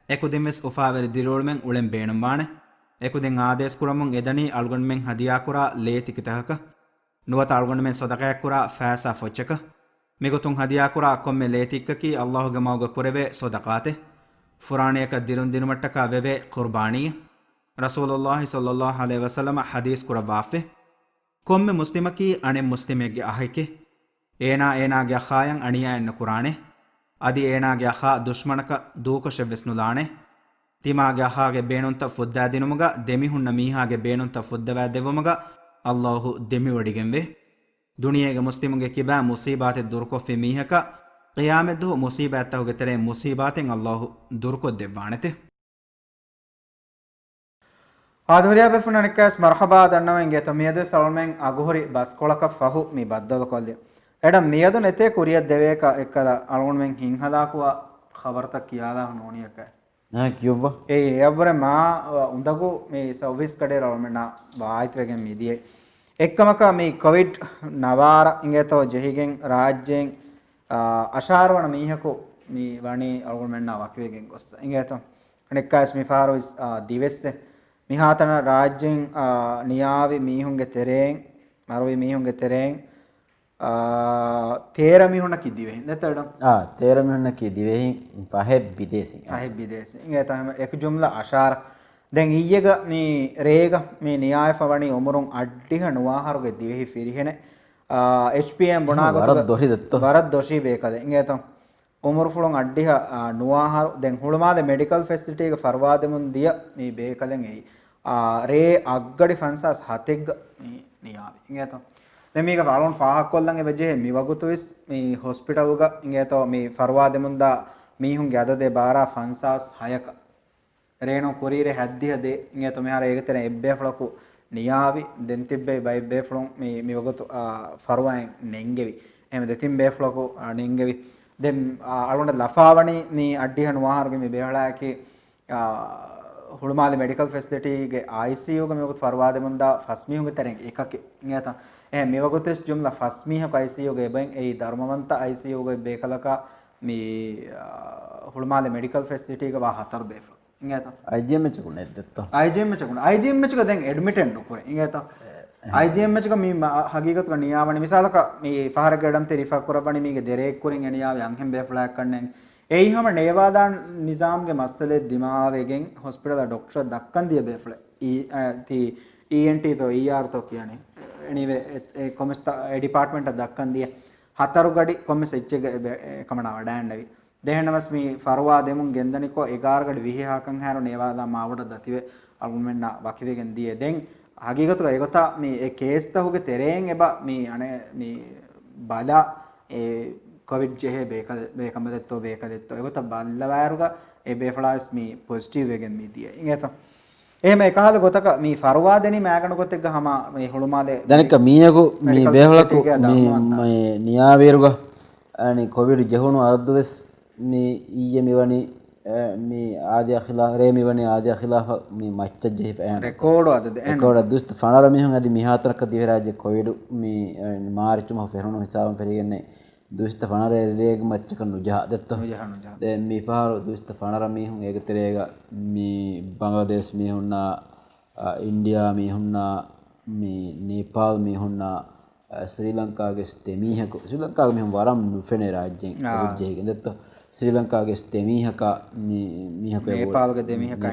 ಎಕುದಿನ್ವೆಸ್ ಉಫಾವೆರಿ ದಿರೋಳ್ಮೆಂ ಉಳೆಂ ಬೇಣುಂ ಬಾಣೆ ಎಕುದಿನ್ ಆದೇಸ್ ಕುರಮುಂ ಎದನಿ ಅಳ್ಗೊಂಡ್ಮೆಂ ಹದಿಯಾ ಕುರಾ ಲೇತಿಕಿತಹಕ ನುವತ ಅಳ್ಗೊಂಡ್ಮೆಂ ಸೊದಕಯ ಕುರಾ ಫෑಸಾ ಫೊಚ್ಚಕ ಮಿಗುತುಂ ಹದಿಯಾ ಕುರಾ ಕೊಮ್ಮೆ ಲೇತಿಕ್ಕಕಿ ಅಲ್ಲಾಹುಗೆ ಮೌಗ ಕುರೆವೆ ಸೊದಕಾತೆ ಫುರಾಣಿಯಕ ದಿರುನ್ ದಿನುಮಟ್ಟಕ ವೆವೆ ಕುರ್ಬಾನಿಯ ರಸೂಲುಲ್ಲಾಹಿ ಸಲ್ಲಲ್ಲಾಹು ಅಲೈಹಿ ವಸಲ್ಲಮ ಹದೀಸ್ ಕುರವಾಫೆ ಕೊಮ್ಮೆ ಮುಸ್ಲಿಮಕಿ ಅಣೆ ಮುಸ್ಲಿಮೆಗೆ ಅಹೈಕೆ ಏನಾಗೆ ಅಖಾಯಂ ಅಣಿಯಾ ಎನ್ನ ಕುರಾಣೆ ಅದಿ ಏನಾಗೆ ಅಖಾ ದುಶ್ಮನಕ ದೂಕೊಶೆವ್ವೆಸ್ನುಲಾಣೆ ತಿಮಾಗೆ ಅಖಾಗೆ ಬೇಣುಂತ ಫುದ್ದಾ ದಿನುಮುಗ ದೆಮಿಹುನ್ನ ಮೀಹಾಗೆ ಬೇಣುಂತ ಫುದ್ದವಾ ದೆವಮುಗ ಅಲ್ಲಾಹು ದೆಮಿ ಒಡಿಗೆಂವೆ ದುನಿಯೆಗೆ ಮುಸ್ಲಿಮುಗೆ ಕಿಬಾ ಮುಸೀಬಾತೆ ದುರ್ಕೊಫಿ ಮೀಹಕ ಕಿಯಾಮೆದ್ದು ಮುಸೀಬಾತ್ತಹುಗೆ ತೆರೆ ಮುಸೀಬಾತೆನ್ ಅಲ್ಲಾಹು ದುರ್ಕೊದ್ದೆವ್ವಾಣೆತೆ ಆಧುರಿಯಾ ಬೆಫುನನಿಕಾಸ್ ಮರ್ಹಬಾ ದನ್ನವೆಂಗೆ ತಮಿಯದು ಸಲ್ಮೆನ್ ಅಗುಹುರಿ ಬಸ್ಕೊಳಕ ಫಹು ಮಿ ಬದ್ದಲ ಕೊಲ್ಲೆ ಎಡ ಮಿಯದು ನೆತೆ ಕುರಿಯ ದೆವೇಕ ಎಕ್ಕದ ಅಳುಣ್ಮೆನ್ ಹಿಂಹದಾಕುವ ಖಬರ್ತ ಕಿಯಾದ ನೋಣಿಯಕ ಕ್ಯೂಬ ಏ ಎವ್ವರೆ ಮಾ ಉಂದಗು ಮಿ ಸರ್ವಿಸ್ ಕಡೆ ರವಮೆನ ಬಾಯ್ತ್ವೆಗೆ ಮಿದಿಯೆ ಎಕ್ಕಮಕ ಮಿ ಕೋವಿಡ್ ನವಾರ ಇಂಗೆತೋ ಜಹಿಗೆನ್ ರಾಜ್ಯೆನ್ ಅಶಾರವಣ ಮೀಹಕು ಮಿ ವಣಿ ಅಳುಣ್ಮೆನ್ನ ವಕಿವೆಗೆನ್ ಗೊಸ್ಸ ಇಂಗೆತೋ ಅನಿಕಾಸ್ ಮಿ ಫಾರೋಸ್ ದಿವೆಸ್ಸೆ මිහාතන රාජ්‍යයෙන් නියාවි මීහුන්ගේ තෙරෙන් මරවි මීහුන්ගේ තෙරෙන් තේර මිහුණ කිදිවෙහින් නැතඩ තේර මිහුණ කිදිවෙහින් පහෙ විදේසි ඉංගේ තම එක ජුම්ලා අශාර දැන් ඊයේග මේ රේග මේ න්‍යාය ෆවණි උමරුන් අඩ්ඩිහ නුවාහරුගේ දිවෙහි ෆිරිහෙන HPM බොනාගත වරත් දොෂී බේකද ඉංගේ තම උමරු ෆුලොන් අඩ්ඩිහ නුවාහරු දැන් හුළුමාද මෙඩිකල් ෆැසිලිටි එක ෆර්වාදෙමුන් දිය මේ බේකලෙන් එයි රේ අග්ගඩි ෆන්සස් හතෙග්ග මේ නියාවි ඉංගේතෝ දැන් මේක ෆාලොන් ෆාහක් කොල්ලන් එවජේ මිවගුතුස් මේ හොස්පිටල් උග ඉංගේතෝ මේ ෆර්වාදෙමුන් දා මීහුන්ගේ අදදේ බාරා ෆන්සස් හයක රේනෝ කුරීරේ හැද්දිහ දේ ඉංගේතෝ මෙහාර ඒකතන එබ්බේ ෆලකු නියාවි දෙන් තිබ්බේ බයි බේ ෆලොන් මේ මිවගුතු ෆර්වායෙන් නෙන්ගෙවි එහෙම දෙතින් බේ ෆලකු නෙන්ගෙවි දැන් අලුණ්ඩ ලෆාවණි මේ අඩ්ඩිහ නුවාහරුගේ මේ බේහලාකේ ಹುಳುಮಾಲಿ ಮೆಡಿಕಲ್ ಫೆಸಿಲಿಟಿಗೆ ICU ಗೆ ಮೇಗುತ್ ಫರ್ವಾದೆ ಮುಂದ ಫಸ್ಮಿಹುಗೆ ತೆರೆಂಗೆ ಏಕಕ್ಕೆ ಇಂಗೇತ ಮೇವಗುತೆಸ್ ಜುಮ್ಲಾ ಫಸ್ಮಿಹ ICU ಗೆ ಬೆಂ ಏ ಧರ್ಮವಂತ ICU ಗೆ ಬೇಕಲಕ ಮೀ ಹುಳುಮಾಲಿ ಮೆಡಿಕಲ್ ಫೆಸಿಲಿಟಿ ಗೆ ವಾ ಹತರ ಬೇಫ ಇಂಗೇತ IGM ಚಕುನೆ ದತ್ತ IGM ಚಕ ದೆಂ ಅಡ್ಮಿಟೆಂಟ್ ಡುಕುರೆ ಇಂಗೇತ IGM ಚಕ ಮೀ ಹಗೀಗತ್ ಕ ನಿಯಾವಣಿ ಮಿಸಾಲಕ ಮೀ ಫಹರ ಗಡಂ ತೆ ರಿಫಾ ಕುರಬಣಿ ಮೀಗೆ ದೆರೇಕ್ ಕುರಿಂ ಎನಿಯಾವ ಯಂಹೆಂ ಬೇಫ್ಲಾಕ್ ಕಣ್ಣೆಂ එයි හැම නේවාදාන් නිසාම්ගේ මස්සලේ දිමාවෙගෙන් හොස්පිටල් ડોක්ටර් දක්කන් දිය බේෆ්ලේ ති ENT තෝ ER තෝ කියන්නේ anyway ඒ කොමස් ඒ ඩිපාර්ට්මන්ට් දක්කන් දිය හතරු ගඩි කොමස් එච්ච කමන වඩාන්නවි දෙහෙනවස් මී ෆර්වා දෙමුන් ගෙන්දනිකෝ 11 ගඩි විහිහාකන් හැරෝ නේවාදා මාවට දතිවේ අල්ගුමෙන්න වකිවෙගෙන් දිය දෙන් හගීගතු ඒගොත මේ ඒ කේස් තහුගේ තෙරෙන් එබ මේ අනේ මේ බලා ඒ ಕೋವಿಡ್ ಜೆಹೆ ಬೇಕಂಬದೆತ್ತೋ ಬೇಕದೆತ್ತೋ ಇವತ್ತು ಬಲ್ಲವಾರುಗ ಎ ಬೇಫಳಾಸ್ ಮೀ ಪಾಸಿಟಿವ್ ವೆಗೆನ್ ಮೀದಿಯ ಇಂಗೇತ එහෙම එකහල ගොතක මේ ෆර්වාදෙනි මෑගණ ගොතෙක් ගහම මේ හුළුමාලේ දනික මීයකු මේ බේහලකු මේ නියාවේරුග අනි කොවිඩ් ජෙහුණු අද්දුවස් මේ ඊයේ මෙවනි මේ ආදිය ඛිලා රේ මෙවනි ආදිය ඛිලා මේ මච්ච ජෙහි පෑන රෙකෝඩ් අද රෙකෝඩ් දුස්ත ෆනර මිහුන් අදි මිහාතරක දිවරාජ්‍ය කොවිඩ් මේ මාර්ච් මහ ෆෙරුණු හිසාවම් පෙරිගන්නේ දුස්ත ෆනර රේග මච්චක නුජා දත්ත දැන් මේ පාර දුස්ත ෆනර මිහුන් ඒකතරේග මේ බංග්ලාදේශ මිහුන්නා ඉන්දියා මිහුන්නා මේ නේපාල් මිහුන්නා ශ්‍රී ලංකාවේ ස්තෙමීහක ශ්‍රී ලංකාවේ මිහුන් වරම් නුෆෙනේ රාජ්‍යයෙන් ජෙහිගෙන් දත්ත ශ්‍රී ලංකාවේ ස්තෙමීහක මිහක නේපාල්ගේ දෙමීහක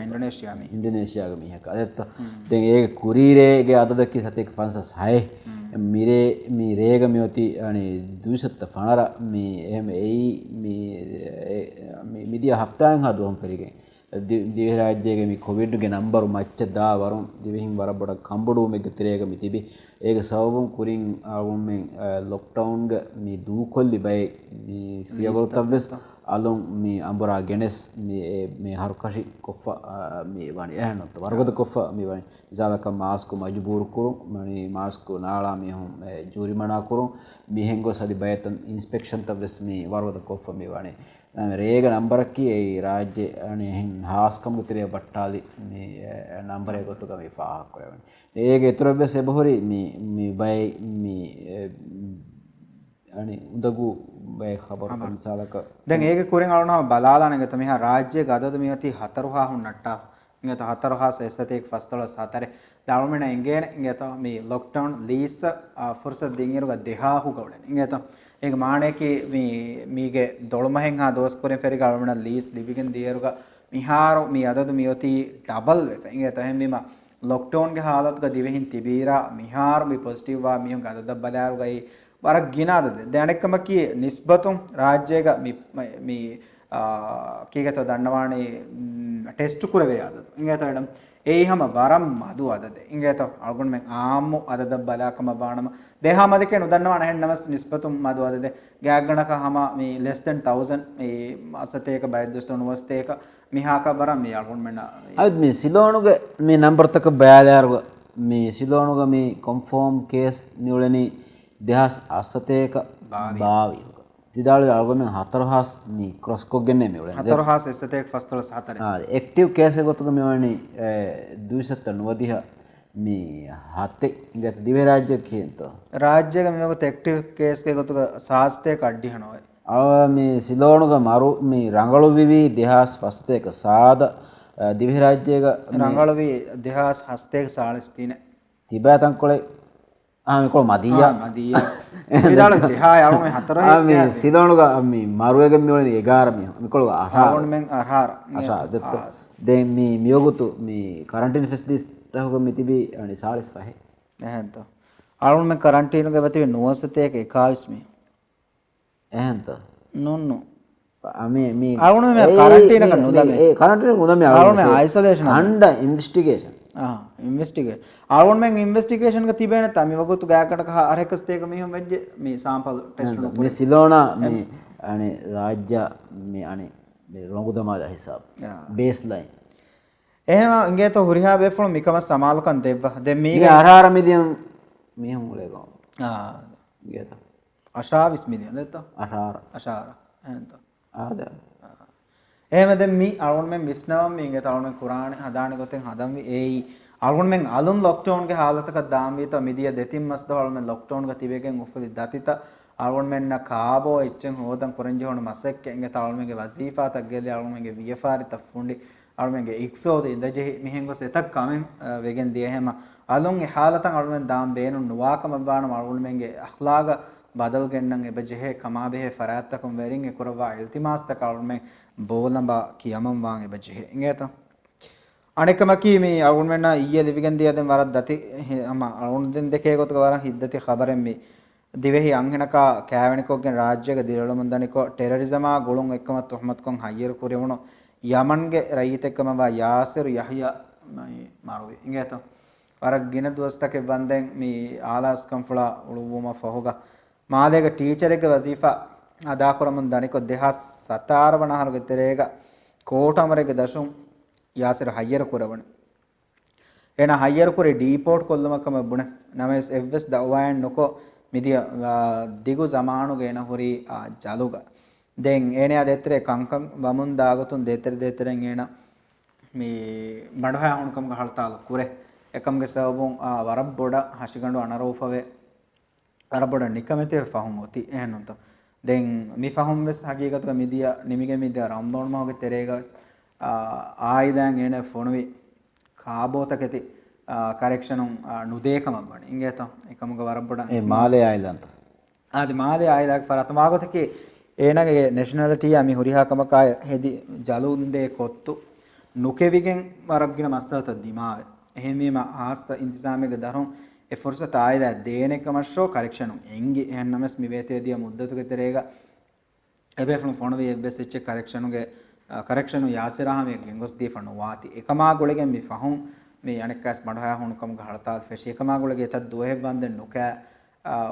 ඉන්ඩෝනේෂියාගේ මිහක දත්ත දැන් ඒක කුරීරේගේ අදදකි සතේක 56 මිරේ මේ රේග මියොති අනේ දුසත්ත ෆනර මේ එහෙම එයි මේ මිදිය හප්තාන් හදුවම් පරිගෙන් දිව රාජ්‍යයේ මේ කොවිඩ් ගේ නම්බර් මච්ච දා වරුන් දිවෙහින් වරබඩ කම්බඩු මෙග තිරේග මිතිබි ඒක සවබුන් කුරින් ආවුම් මේ ලොක්ඩවුන් ගේ මේ දූකොල්ලි බයි මේ ෆියවල්තබ්ස් අලොන් මේ අඹරා ගෙනස් මේ හරුකෂි කොෆ මේ වනි එහෙනොත් වරගද කොෆ මේ වනි ඉසාලක මාස්ක් මජබූර් කුරුන් මනි මාස්ක් නාලා මේ හොම් ජූරිමනා කුරුන් මිහෙන්ගෝ සදි බයතන් ඉන්ස්පෙක්ෂන් තබස් මේ වරගද කොෆ මේ වනි රේග නම්බරකි ඒ රාජ්‍ය අනේ හාස්කම් ගුතරේ බට්ටාලි මේ නම්බරේ ගොතුක මේ පාහක් වයවනි ඒක ඒතරබ්බ සෙබහොරි මේ බයි මේ අනේ උදගු බය ખબર පන්සලක දැන් ඒක කුරින් අලුනම බලාලාන ගත මෙහා රාජ්‍ය ගදද මියති හතරුහා හුන්නට්ටා ඉංගත හතරුහා සෙස්තේක් ෆස්තල සතරේ දාවමෙන ඉංගේන ඉංගත මේ ලොක්ඩවුන් ලීස් ෆුර්සත් දින්ගිරුග දෙහා හු ගවලෙන් ඉංගත ඒක මාණේකි මීගේ දොළමහෙන් හා දෝස්පුරෙන් ෆෙරි ගවමන ලීස් ලිවිගෙන් දියරුග මිහාරු මී අදතු මියොති ඩබල් වෙත ඉංගේ තහෙන් බීම ලොක්ඩවුන් ගේ हालत ग දිවෙහින් තිබීරා මිහාරු බි පොසිටිව් වා මියුන් ගදද බදාරු ගයි වරක් ගිනාද දැනෙක්කම කී නිස්බතුන් රාජ්‍යයක මී කීගත දන්නවානේ ටෙස්ට් කුරවේ ආද ඉංගේ තවඩම් ඒහම වරම් මදු අදද ඉංගේ තව අල්ගොන් මෙන් ආම්මු අදද බලාකම බානම දෙහාමද කියන උදන්නවාන හෙන්නමස් නිස්බතුන් මදු අදද ගෑග්ගණක හම මේ less than 1000 මේ අසතේක බයද්දස්තන වස්තේක මිහාක බරම් මේ අල්ගොන් මෙන්න අද මේ සිලෝනුගේ මේ නම්බර් තක බයාදාරුග මේ සිලෝනුගේ මේ කොන්ෆර්ම් කේස් නිවලනි දෙහස් අසතේක බාවි තිදාල අල්ගොන් මෙන් 4000 මේ ක්‍රොස් කොක් ගෙන්නේ මේ වල 4000 අසතේක ෆස්තල 4 एक्टिव केस गोतुग मेवानी दुइसत नवदिह මේ හතේ ඉංගත දිවේ රාජ්‍ය කියන්තෝ රාජ්‍යක මේක एक्टिव केस के गोतुग සාස්තේ කඩ්ඩි හනෝයි අව මේ සිලෝණුග මරු මේ රංගලු විවි දෙහස් පස්තේක සාද දිවේ රාජ්‍යයක රංගලු වි දෙහස් හස්තේක සාලස්තින තිබෑතන් කොලේ මේකොළ මදියා විදාල දෙහා යවුම හතරයි මේ සිලෝණුග මේ මරුවේග මෙවලනි 11 මේකොළ ආහාර මෙන් ආහාර අසා දෙත්ත දැන් මේ මියගුතු මේ කරන්ටින් ෆෙස්ටිස් තහුග මිතිබි අනි 45 එහෙන්ත ආරුන් මෙන් කරන්ටින් ගේ වතිවේ නුවසතේක 21 මේ එහෙන්ත නොන්නු මේ ආරුන් මෙන් කරන්ටින් එක නුදමේ ඒ කරන්ටින් එක නුදමේ ආරුන් මෙන් අයිසොලේෂන් අණ්ඩ ඉන්වෙස්ටිගේෂන් ඉන්වෙස්ටිගේට් ආරුන් මෙන් ඉන්වෙස්ටිගේෂන් එක තිබෙන තමයි වගුතු ගෑකට අරහෙකස්තේක මෙහෙම වෙජ්ජ මේ සාම්පල් ටෙස්ට් එක මේ සිලෝනා මේ අනේ රාජ්‍ය මේ අනේ මේ රොඟුදමාද හිසාබ් බේස් ලයින් එහෙම ඉංගේත හුරිහා බෙෆොන මිකම සමාලකන් දෙව දැන් මේ ආහාර මිදියම් මෙහෙම උලේගෝ ඉංගේත අශා 20 මිලියන් දෙත අශාර එහෙන්ත ආද එහෙම දැන් මේ අරුන් මෙන් විස්නවම් මේ ඉංගේත අරුන් මෙන් කුරානේ හදානේ ගොතෙන් හදම් ඒයි අරුන් මෙන් අලුන් ලොක්ඩවුන් ගේ हालतක දාම් වීත මිදිය දෙතින් මස් දවල් මෙන් ලොක්ඩවුන් ගේ තිබෙගෙන් උෆලි දතිත අරුන් මෙන් කාබෝ එච්චෙන් හොදන් කුරංජි හොන මසෙක් ඉංගේත අරුන් මෙන්ගේ වසීෆා තග්ගෙලි අරුන් මෙන්ගේ වියෆාරි තෆුන්ඩි අරුන් මෙන්ගේ ඉක්සෝද ඉඳජෙහි මිහෙන් ගොස එතක් කමෙන් වෙගෙන් දිය එහෙම අලුන් ගේ हालतන් අරුන් මෙන් දාම් බේනු නුවාකම බාන අරුන් මෙන්ගේ අඛලාග බදල් ගෙන්නන් එබජෙහෙ කමා බෙහෙ ෆරාත්තකම් වෙරින් එකුරවා ඉල්තිමාස් තක අරුන් මෙන් බෝලඹ කියමම් වාන් එබජෙහෙ ඉංගේත අනෙකම කීමේ අරුන් මෙන්න ඊයේ දිවිගෙන් දිය දැන් වරක් දති අම අරුන් දෙන් දෙකේ ගොතක වරන් හිද්දති ખબරෙන් මේ දිවෙහි අංහෙනක කෑවෙනිකොක්ගෙන් රාජ්‍යක දිරලොමන්දනිකෝ ටෙරරිසමා ගොළුන් එක්කම තොහමත් කොන් හයියර කුරෙවුණු යමන්ගේ රයිත් එක්කම වා යාසිර් යහ්යා මේ මාරුවේ ඉංගේත වරක් ගින දොස්තක වන්දෙන් මේ ආලාස් කම්ෆලා උළුවම ෆහුග මාදේක ටීචර් එක වසීෆා අදා කරමුන් දනිකෝ දෙහස් සතාර වනහරුගේ තෙරේක කෝටමරගේ දශුම් යාසිර හයියර කුරවණ එන හයියර කුරේ ඩීපෝට් කොල්ලමකම බුණ නමස් එව්ස් දවයන් නොකෝ මිදිය දිගු සමානු ගේන හොරි ජලුග දැන් එනේ අදෙත්‍රේ කංකම් වමුන් දාගතුන් දෙතරෙන් එන මේ බඩහය හුණකම් ගහල්තාල කුරේ එකම්ගේ සවබුන් වරබ් බොඩ හෂිගඬු අනරෝෆවේ අරබොඩ නිකමෙතේ ෆහුම් ඔති එහෙනොන්ත දැන් මි ෆහුම් වෙස් හගීගතක මිදිය නිමිගේ මිදිය රම්දෝන් මහගේ තෙරේගස් ආයිදන් එන ෆොනවි කාබෝතකති ಕರೆಕ್ಷನ್ ನುದೇಕಮ ಬಣಿ ಇಂಗೇತ ಏಕಮಗ ವರಬಡ ಏ ಮಾಲೆ ಆಯ್ಲಂತ ಆದಿ ಮಾಲೆ ಆಯ್ಲಾಗ ಫರತಮಾಗತಕ್ಕೆ ಏನಗೆ ನ್ಯಾಷನಾಲಿಟಿ ಅಮಿ ಹುರಿಹಾಕಮಕಾಯ ಹೆದಿ ಜಲುಂದೆ ಕೊತ್ತು ನುಕೆವಿಗೆನ್ ವರಗ್ಗಿನ ಮස්සತ ದಿಮಾವೆ එහෙමීම ආස්ස ඉන්තිසාමෙක දරුම් ඒ ෆුර්සත ආයද දේනෙකමෂෝ කරෙක්ෂන් එංගි එහෙන්නමස් මිවේතේදිය මුද්දතුක තෙරේග එබෙෆ්ලු ෆොනවේ එබෙසෙච්ච කරෙක්ෂනුගේ කරෙක්ෂනු යාසිරාහමෙ ගෙන්ගොස් දී ෆනු වාති එකමා ගොලගෙන් මි ෆහුම් මේ අනෙක්කස් මඩහය හුණුකම් ගහලතාල් ෆෙෂි එකමා ගොලගේ තත් දුවේ බන්දෙන් නොකෑ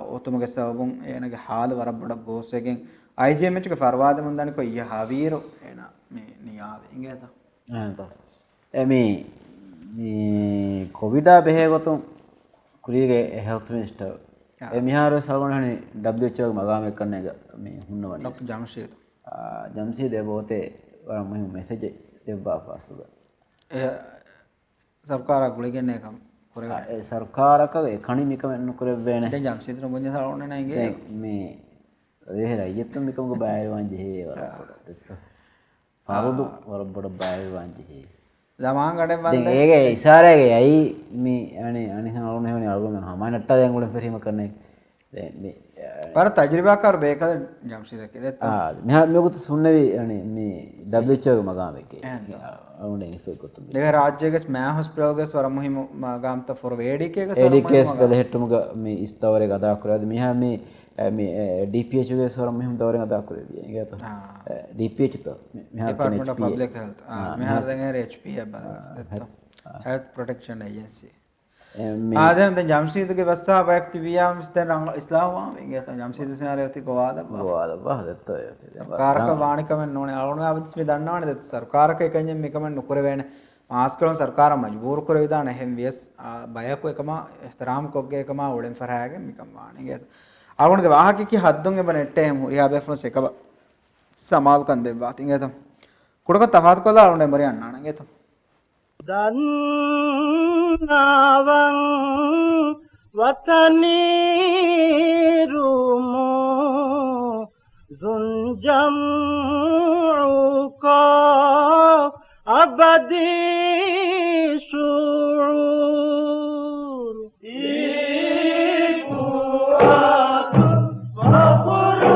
ඔතුමගේ සවබුන් එනගේ හාල වර බඩ ගෝස්වෙගෙන් IGM එක ෆර්වාද මුන්දනි කො ය හවීරු එන මේ නියාව ඉංගේත එමි මේ කොවිඩ් බෙහෙ ගොතුම් කුරියගේ හෙල්ත් මිනිස්ටර් එමිහාර සල්මනහනි WHO මගාම එක්කන්න එක මේ හුන්නවනේ ડોક્ટર ජම්ෂීද් ජම්ෂීද් බෝතේ වර මුහිම මෙසේජ් දෙබ්බා පාසුද ಸರ್ಕಾರ ಗುಳಿಗೆನೆ ಕಮ್ ಕೊರೆಗ ಸರ್ಕಾರಕ ಎಕಣಿ ಮಿಕಮ ನುಕರೆವೇನೆ දැන් ජම්ෂීද් මුඤ්ඤ සරෝනේ නයිගේ මේ ඒ රයියත් මිකම බයර වංජි හේ වරකට පාරුදු වරබඩ බයර වංජි හේ zaman gade bande දැන් ඒගේ ඉසාරගේ ඇයි මේ අනේ අනිහා අරුණ එහෙමනේ අරුණ හමනට්ට දැන් උඩ පෙරීම කරන්නේ දැන් මේ पर तजुर्बा कर बेका जमशीद के देता मैं मेरे को तो सुनने भी මේ WHO ගේ මගාම එකේ අවුනේ ඉෆෙකුත් දෙක රාජ්‍යයේ මෑ හොස්පිටල් ගේ ස්වර මුහිම මගාම්ත ෆොර වේඩිකේ ගේ ස්වර මුහිම ඒඩිකේස් බෙලහෙට්ටුමක මේ ස්තවරේ ගදා කරාද මිහා මේ DPH ගේ ස්වර මුහිම දවරේ ගදා කරේ ගේ તો DPH તો මිහා ડિપાર્ટમેન્ટ ઓફ પબ્લિક હેલ્થ මිහා දෙගේ HP हेल्थ प्रोटेक्शन एजेंसी आदम द जमशीद के बस्सा वक्त वियाम इस्लाम इस्लाम आवेंगे तो जमशीद से आ रहे होती गोवाद वाद तो कारक वाणिक में नोने आलोने अब इसमें दंडाने देते सरकार के कहीं में कमेंट नुकरे वेने आजकल सरकार मजबूर करे विधान है वियस बाया को एकमा एहतराम को के एकमा उड़न फरागे मिकम वाणिगे आलोन के वाह की हद्दोंगे बनेटे हम या बेफनो से कब समाल कंदे बातिंगे तो कुड़को तफात को दा आलोने मरे अन्नानेगे तो දන්නාවන් වතනීරුමෝ සුන්ජම්උකෝ අබදීසුරූර් ඉපුවාත වපුරුංගාදී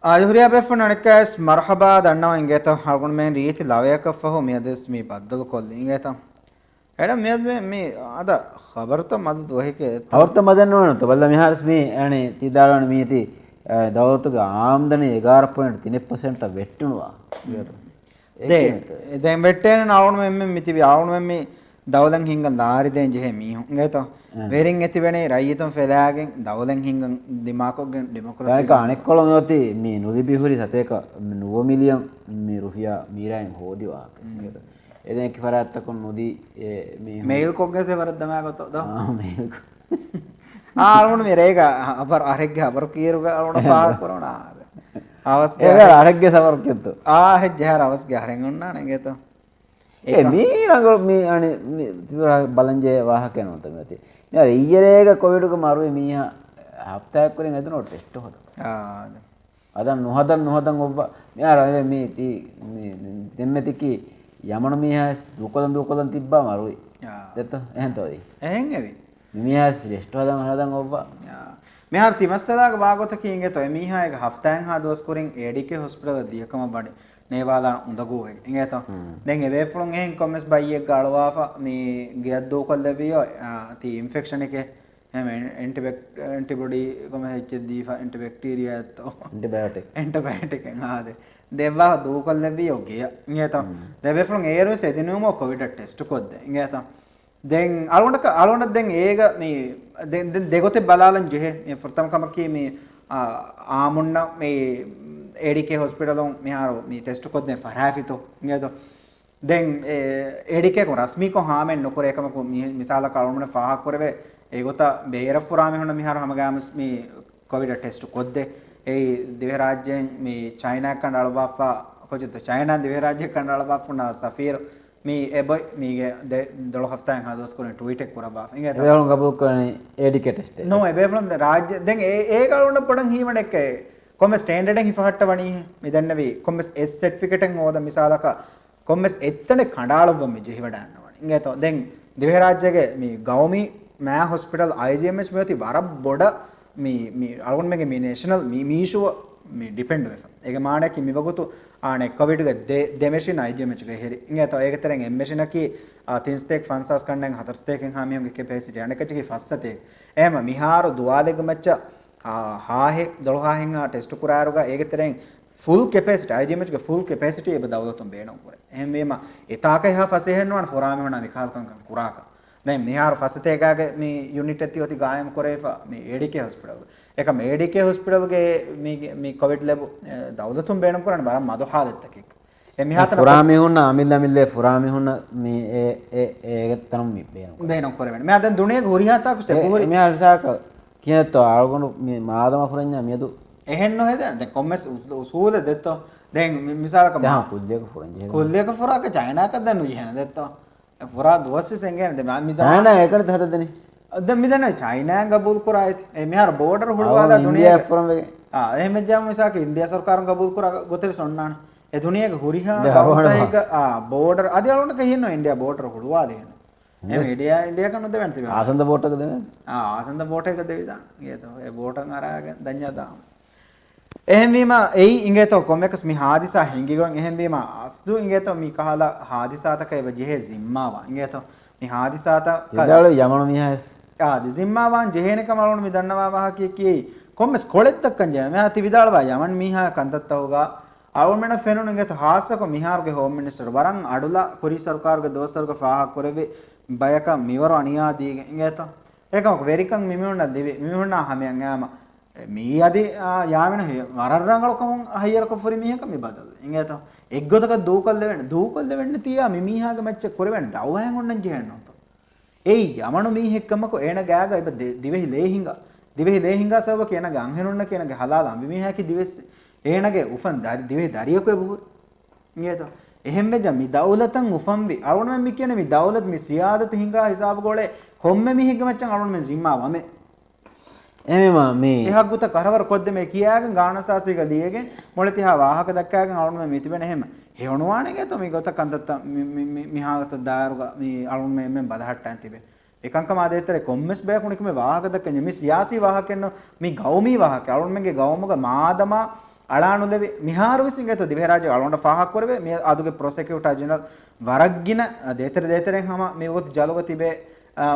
ආයුරියා බෙෆන අනකස් මර්හබා දන්නවා ඉංගේත හගුන් මෙන් රීති ලවයක ෆහො මියදස් මේ බද්දල් කොල් ඉංගේත එඩ මේ අද خبرත මද දුවහිකේ අවර්ත මදන්න ඕන તો බල්ලා මිහාරස් මේ අනේ තිදාලවන මීති දවතුගේ ආම්දනේ 11.3% වෙට්ටුනවා දැන් වෙට්ටේන නවුන මෙන්න මිතිවි ආවුන මෙන්න දවලන් හිංගන් දාරිදෙන් ජෙහෙ මීහුන් ඉංගේත වෙරින් ඇති වෙනේ රයියතුන් ෆෙලාගෙන් දවලන් හිංගන් දිමාකොගෙන් ඩෙමොක්‍රසි ඒක අනෙක් කොළොම යති මේ නුලිබිහුරි සතේක 9 මිලියන් මේ රුපියා මීරයන් හෝදිවා කිසිද එදෙන කිෆරාත්තකොන් නුදි මේ මේල් කොග්ගසේ වරද්දමා ගොතෝ දා මේල් ආරුණ මේරේක අපර අරෙග්ගේ අපර කීරුග අරුණ පහ කරනවා අවස් ඒක අරෙග්ගේ සමර කෙත්තු හරි ජහර අවස්ගේ හරෙන් උන්නා නේගේත මේ රංගල මේ අනේ බලංජේ වාහක යනවා තමයි ඇති මේ ඊයරේක කොවිඩ් එක මරුවේ මීහා හප්තාවක් වලින් ඇදුනෝ ටෙස්ට් හොද අදන් නොහදන් ඔබ මෙයා මේ දෙම්මෙතිකි යමන මීහා දුකලන් තිබ්බා මරුවේ දෙත එහෙන් තෝයි එහෙන් එවි මීහා ටෙස්ට් හදන් ඔබ මෙහාර තිමස්සදාක වාගොත කීන්ගේ තොයි මීහා එක හප්තාවෙන් හා දවස් කුරින් ඒඩිකේ හොස්පිටල් දියකම බඩි නේවාලා උඳගෝ එක ඉංගේත දැන් එවේ ෆුලුන් එහෙන් කොමස් බයියෙක් ගාලවාෆා මේ ගියත් දෝකල් ලැබියෝ ති ඉන්ෆෙක්ෂන් එකේ එහෙම ඇන්ටිබොඩි කොම HDF ඇන්ටිබැක්ටීරියා ඇත්තෝ ඇන්ටිබයොටික් එනාද දෙවා දෝකල් ලැබියෝ ගිය ඉංගේත දෙවේ ෆුලුන් ඒරොස් එදිනුම කොවිඩ් ටෙස්ට් කොද්ද ඉංගේත දැන් අලොණට දැන් ඒක මේ දැන් දෙගොතේ බලාලන් ජෙහෙ මේ ෆර්තම් කමකී මේ ආමුන්න මේ ADK hospital on meharo me test ko den farhafito ngedo den ADK ko rasmi ko haamen nokore ekama ko misala kalumne faha korave egota beera furame honna meharo hamagamus me covid test kodde ei dive rajyen me china kandala bafa hojito china dive rajye kandala bafuna safir me eboy mege 12 haftaen hados ko tweet ek kuraba ngedo evalun gabuk kone ADK test no ebe from the rajye den e kalunna podan himan ekke commerce standard එකෙන් ඉෆහට්ට වණී මෙදන්නවි commerce S certificate එකෙන් ඕද මිසාලක commerce එත්තනේ කණ්ඩාලොබ මෙ ජෙහි වඩන්න වණි ඉංගේත දැන් දිවේ රාජ්‍යයේ මේ ගෞමි මෑ hospital IGMH මෙති වර බොඩ මේ අලුන් මේගේ මේ නේෂනල් මීෂුව මේ ඩිපෙන්ඩ් වෙස ඒක මාණක මිවගොතු ආනේ කොවිඩ් ගේ දෙමෙෂින් IGMH ගේ හෙරි ඉංගේත ඒක තරෙන් එම්මෙෂින කි තින්ස්තේක් ෆන්සස් කන්නන් හතරස්තේකෙන් හාමියම්ගේ කැපැසිටි අනකචගේ ෆස්සතේ එහෙම මිහාරු දුවාදෙග මච්ච ಹಾಹೆ ದೊಳಹಾಹಿಂಗ ಟೆಸ್ಟ್ ಕುರಾರುಗ ಏಗತೆರೆಂ ಫುಲ್ ಕೆಪಾಸಿಟಿ IGMH ಗೆ ಫುಲ್ ಕೆಪಾಸಿಟಿ ಎಬ ದೌಲತುಂ ಬೇಣಂ ಕುರೆ ಎಹೆಂಬೇಮ ಇತಾಕೆ ಹಾ ಫಸೆ ಹೆನ್ನವನ ಫೋರಾಮಿ ಹೊಣ ವಿಕಾಲ್ ಕಂಕಂ ಕುರಾಕ දැන් මෙහාර ෆසතේගාගේ මේ යුනිට් එකති ඔති ගායම් කරේෆා මේ ADK හොස්පිටල් එක මේ ADK හොස්පිටල් ගේ මේ කොවිඩ් ලැබු දවදතුන් බේනම් කරන්න බරම් මදු හාලෙත් එකක් එමිහාතන ෆුරාමි හොන්න අමිල්ලා ෆුරාමි හොන්න මේ ඒගතරම් මේ බේනම් කරවෙන මම දැන් දුනේ ගෝරියාතා කුසේ ගෝරි මෙහාර විසාක කියනතෝ ආල්ගොනු මේ මාදම ෆුරඤ්ඤා මියදු එහෙන් නොහෙද දැන් කොම්මස් උසූල දෙත්තෝ දැන් මිසාලක මා කුල්ලේක ෆුරඤ්ඤා කුල්ලේක ෆුරාක චයිනාක දන්නු යහන දෙත්තෝ පුරා දවස් විසෙන් දැන් මිසා චයිනා ඒකට හදදනේ දැන් මිදන චයිනා ගබූල් කරායිත් ඒ මෙහාර බෝඩර් හුඩවාදා දුනියා ෆොරම් වේ එහෙම ජාම මිසාක ඉන්දියා සරකාරන් ගබූල් කරා ගොතේ සොන්නාන ඒ දුනියක හුරිහා බෞද්ධයික බෝඩර් අද යලොන්න කහින්න ඉන්දියා බෝඩර් හුඩවාදේ එහෙම ඉන්දියා කන්නද වෙන්න තිබෙනවා ආසන්ද බෝට් එක දෙන්න ආසන්ද බෝට් එක දෙවිදා ගියතෝ ඒ බෝටන් අරගෙන දඤ්ඤා දාම එහෙම වීම එයි ඉංගේතෝ කොමෙකස් මි හාදිසා හිංගිගොන් එහෙම වීම අස්තු ඉංගේතෝ මි කහලා හාදිසාතක එව ජෙහෙ zimmawa ඉංගේතෝ මි හාදිසාත කදාල යමන මිහස් ආ zimmawan ජෙහෙනක මලොන මි දන්නවා වාහ කී කොමෙස් කොලෙත්තක්කන් ජන මෙහා තිවිදාලවා යමන් මිහා කන්තත්තවගා අවමෙන ෆෙනුන ඉංගේතෝ හාසක මිහාර්ගේ හෝම් මිනිස්ටර් වරන් අඩුලා කොරි සරකාරගේ දෝස්තරගේ ෆාහ කරවේ බයක මිවර අනියාදී ඉංගේතෝ ඒකම වෙරිකන් මිමුණ දෙවි මිමුණ හැමයන් යාම මේ අදී යාමින වරරංගල කොම් හයියර කොෆරි මිහක මේ බදල් ඉංගේතෝ එක්ගොතක දූකල් දෙවෙන්න තියා මිමීහාගේ මැච්ච කරවෙන්න දවයන් ඔන්නන් ජෙහෙන්නොතෝ එයි යමනු මීහෙක්කමක එන ගෑග ඉබ දිවෙහි ලේහිංගා සව කියන ගංහෙනුන්න කියන ගේ හලාලා මිමීහාකි දිවෙස් එනගේ උෆන් දිවෙහි දරියකෝ බුහු ඉංගේතෝ එහෙම වෙජ මි දවලතන් උෆම් වි අරුණ මෙ කියන මි දවලත් මි සියාදත හිංගා හිසාබ ගෝලේ කොම්මෙ මිහෙක්ගේ මැච්චන් අරුණ මෙ zimma වමෙ එමෙම මේ එහක් ගුත කරවර කොද්ද මේ කියාගෙන ගානසාසික දියගෙන මොළතිහා වාහක දක්කාගෙන අරුණ මේ මිතිබෙන එහෙම හේවණවානේ ගත මේ ගොත කන්දත්ත මිහාගත දාරුග මේ අරුණ මේ බදහට්ටන් තිබේ එකංකම ආදේතර කොම්මස් බයකුණික මේ වාහක දක්කන්නේ මේ සියාසි වාහකෙන්න මේ ගෞමී වාහක අරුණ මේගේ ගෞමක මාදම alanu devi miharu visingeto diveraje alonda faha korve me aduge prosecutor general waragina detere hama me got jaluga tibe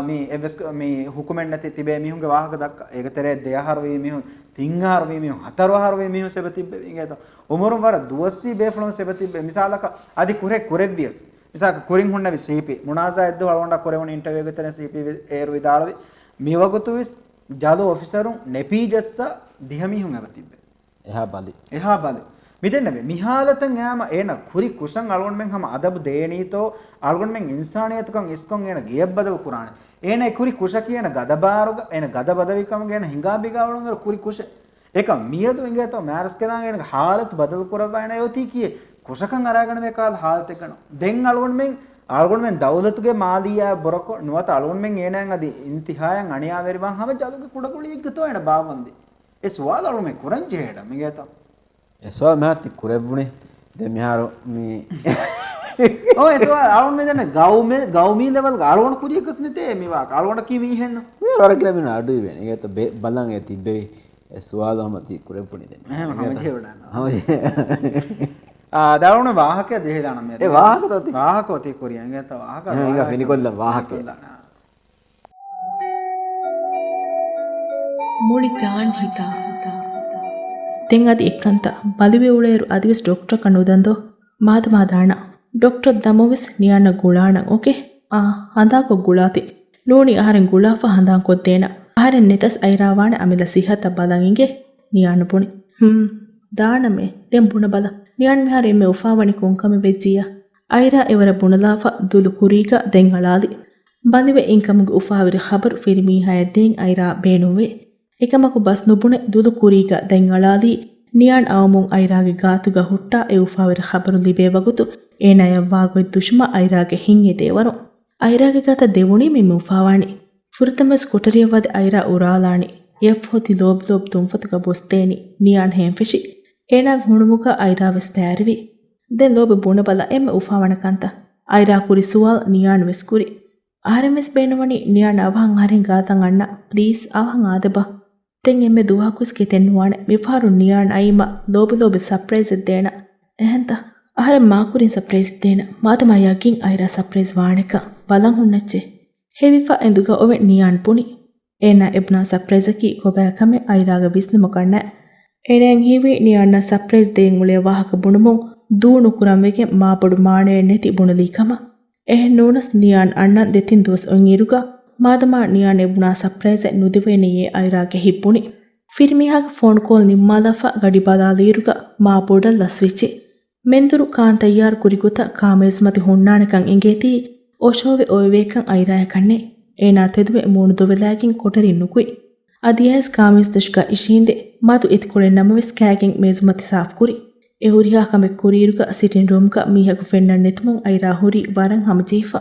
mi evs mi hukumen nati tibe mihunge wahaka dakka egatere deyahar vi mihun tinhar vi mihun hatarwahar vi mihun sebetibbe ingeto umurum war duwasi beflon sebetibbe misalaka adi kurevvies misaka kurin hunnavi cp munaza eddu alonda korevon interview getere cp eru vidalavi miwagutuvis jalu officerun nepijassa dihami hun avatibbe එහා බලි මිදෙන්නබේ මිහාලතන් යාම එන කුරි cushion අලගොන් මෙන් හම අදබ දේනීතෝ අලගොන් මෙන් ඉන්සානියතුකන් ඉස්කොන් එන ගියබ්බදව කුරාන එන කුරි කුෂ කියන ගදබාරුග එන ගදබදවිකම කියන හිඟා බිගාවලුන් කුරි කුෂ එක මියදු ඉංගේතෝ මෑරස් කදාන් එන හාලත් බදල් කුරබයින යෝති කියේ කුෂකන් අරගෙන මේ කාල හාලත් එකන දෙන් අලගොන් මෙන් දවලතුගේ මාලියා බොරකො නුවත අලගොන් මෙන් එනන් අදි ඉන්තිහායන් අනියා වෙරිවන් හම ජදුගේ කුඩකුලි ඉක්කතෝ එන බාවන්දි ඒ සුවාල අලු මේ කුරන් ජේඩ මිගේතෝ එසවා මහත් කුරෙවුනේ දැන් මිහාරෝ මේ ඔය එසවා අලුන් මේ දැන් ගෞමී ලෙවල් අලුන් කුරිය කස්නිතේ මේවා අලුන් කීවි හෙන්න මේ වර කියලා මින අඩුයි වෙන්නේ ඒකත් බලන් ඒ තිබ්බේ ඒ සුවාලම ති කුරෙවුනේ දැන් එහෙම හැම ජේවඩන දාරුණ වාහකය දෙහෙදාන මේ ඒ වාහක තොති වාහකෝති කුරියන් ඒත වාහක ඒක ෆිනිකොල්ල වාහකේ ಮೂಳಿ ಜಾನ್ ಹಿತ ತೆಂಗ್ ಅದು ಎಕ್ಕಂತ ಬಲಿವೆ ಉಳೆಯರು ಅದಿವೆಸ್ ಡಾಕ್ಟರ್ ಕಣ್ಣುದಂದೋ ಮಾದಾಣ ಡಾಕ್ಟರ್ ದಮವಿಸ್ ನಿಯಾನ ಗುಳಾಣ ಓಕೆ ಹಂದಾಕೊ ಗುಳಾತಿ ನೋಣಿ ಆಹರೆನ್ ಗುಳಾಫ ಹಂದಾಕೊದ್ದೇನ ಆಹರೆನ್ ನೆತಸ್ ಐರಾವಾಣ ಅಮಿಲ ಸಿಹತ ಬಲಂಗಿಗೆ ನಿಯಾನ ಪುಣಿ ದಾಣಮೆ ತೆಂ ಬುಣ ಬಲ ನಿಯಾನ್ ಮಿಹಾರ ಎಮ್ಮೆ ಉಫಾವಣಿ ಕೊಂಕಮೆ ಬೆಜ್ಜಿಯ ಐರಾ ಇವರ ಬುಣಲಾಫ ದುಲು ಕುರೀಗ ದೆಂಗಳಾಲಿ ಬಂದಿವೆ ಇಂಕಮ್ಗೆ ಉಫಾವಿರ ಖಬರ್ ಫಿರಿಮಿ ಹಯದ್ದೇಂ ಐರಾ ಬೇಣುವೆ එකමකු බස් නුබුණೆ දුදු කුරීಗ ದೆಂಗಳಾದಿ ನಿಯಾನ್ ಅವಮುಂ ಐರಾಗೆ ಗಾತುಗ ಹುಟ್ಟ ಎ ಉಫಾವಿರ ಖಬರು ಲಿಬೆ ವಗುತು ಏನಯ ವಾಗೊಯ್ ದುಶ್ಮ ಐರಾಗೆ ಹಿಂಗೆ ದೇವರು ಐರಾಗೆ ಗತ ದೇವುಣಿ ಮಿ ಮುಫಾವಾಣಿ ಫುರ್ತಮಸ್ ಕೊಟರಿಯವದೆ ಐರಾ ಉರಾಲಾಣಿ ಎಫ್ ಹೊತಿ ಲೋಬ್ ತುಂಫತುಗ ಬೊಸ್ತೇನಿ ನಿಯಾನ್ ಹೆಂಫೆಶಿ ಏನಾಗ ಹುಣುಮುಗ ಐರಾವೆಸ್ ಪ್ಯಾರಿವಿ ದೆನ್ ಲೋಬ ಬುಣಬಲ ಎಮ್ಮೆ ಉಫಾವಣಕಂತ ಐರಾ ಕುರಿ ಸುವಾಲ್ ನಿಯಾನ್ ವೆಸ್ ಕುರಿ ಆರ್ಎಂಎಸ್ ಬೇಣವಣಿ ನಿಯಾನ್ ಅವಹಂ ಹರೆನ್ ಗಾತಂ ಅಣ್ಣ ಪ್ಲೀಸ್ ಅವಹಂ ಆದೆಬ ತೆಂ ಎಮ್ಮೆ ದುಹಾಕುಸ್ಗೆ ತೆನ್ನುವಾಣೆ ಮಿಫಾರು ನಿಯಾನ್ ಐಮ ಲೋಬೆ ಸರ್ಪ್ರೈಸ್ ಇದ್ದೇಣ ಎಹಂತ ಅಹರೆ ಮಾಕುರಿನ್ ಸರ್ಪ್ರೈಸ್ ಇದ್ದೇಣ ಮಾತಮ ಯಗಿನ್ ಐರಾ ಸರ್ಪ್ರೈಸ್ ವಾಣೆಕ ಬಲಂ ಹುಣ್ಣಚ್ಚೆ ಹೆವಿಫಾ ಎಂದುಗ ಒವೆ ನಿಯಾನ್ ಪುಣಿ ಏನ ಎಬ್ನಾ ಸರ್ಪ್ರೈಸಕಿ ಕೊಬ್ಯಾಕಮೆ ಐರಾಗ ಬಿಸ್ನೆ ಮೊಕಣ್ಣ ಎಣೆಯಂ ಹೀವಿ ನಿಯಾನ್ನ ಸರ್ಪ್ರೈಸ್ ದೇಂ ಉಳೆ ವಾಹಕ ಬುಣುಮುಂ ದೂಣು ಕುರಂವೆಗೆ ಮಾಪಡು ಮಾಣೆ ನೆತಿ ಬುಣಲೀಕಮ එහෙන් නෝනස් නියාන් අන්නන් දෙතින් දොස් ඔංගිරුග මාදමා නියාන් එබුණා සර්ප්‍රයිස් නුදිවෙනියේ අයිරාගේ හිප්පුනි ෆිර්මියාගේ ෆෝන් කෝල් නිම්මාදෆා ගඩි බදාලීරුග මා බොඩල් ලස්විචි ಮೆಂದುರು ಕಾನ್ ತಯ್ಯಾರ್ ಕುರಿಗುತ ಕಾಮೇಸ್ಮತಿ ಹುಣ್ಣಾಣಕಂ ಇಂಗೇತಿ ಓಶೋವೆ ಓಯವೇಕಂ ಐರಾಯ ಕಣ್ಣೆ ಏನಾ ತೆದುವೆ ಮೂಣು ದೊವೆಲಾಗಿನ್ ಕೊಟರಿನ್ನುಕುಯ್ ಅದಿಯಾಸ್ ಕಾಮೇಸ್ ದಶ್ಕ ಇಶೀಂದೆ ಮಾತು ಇತ್ಕೊಳೆ ನಮವೆಸ್ ಕ್ಯಾಗಿನ್ ಮೇಜುಮತಿ ಸಾಫ್ ಕುರಿ ಎಹುರಿಹಾ ಕಮೆ ಕುರಿರುಗ ಸಿಟಿನ್ ರೂಮ್ಕ ಮೀಹಗು ಫೆನ್ನನ್ ನೆತುಮುಂ ಐರಾ ಹುರಿ ವರಂ ಹಮಜೀಫಾ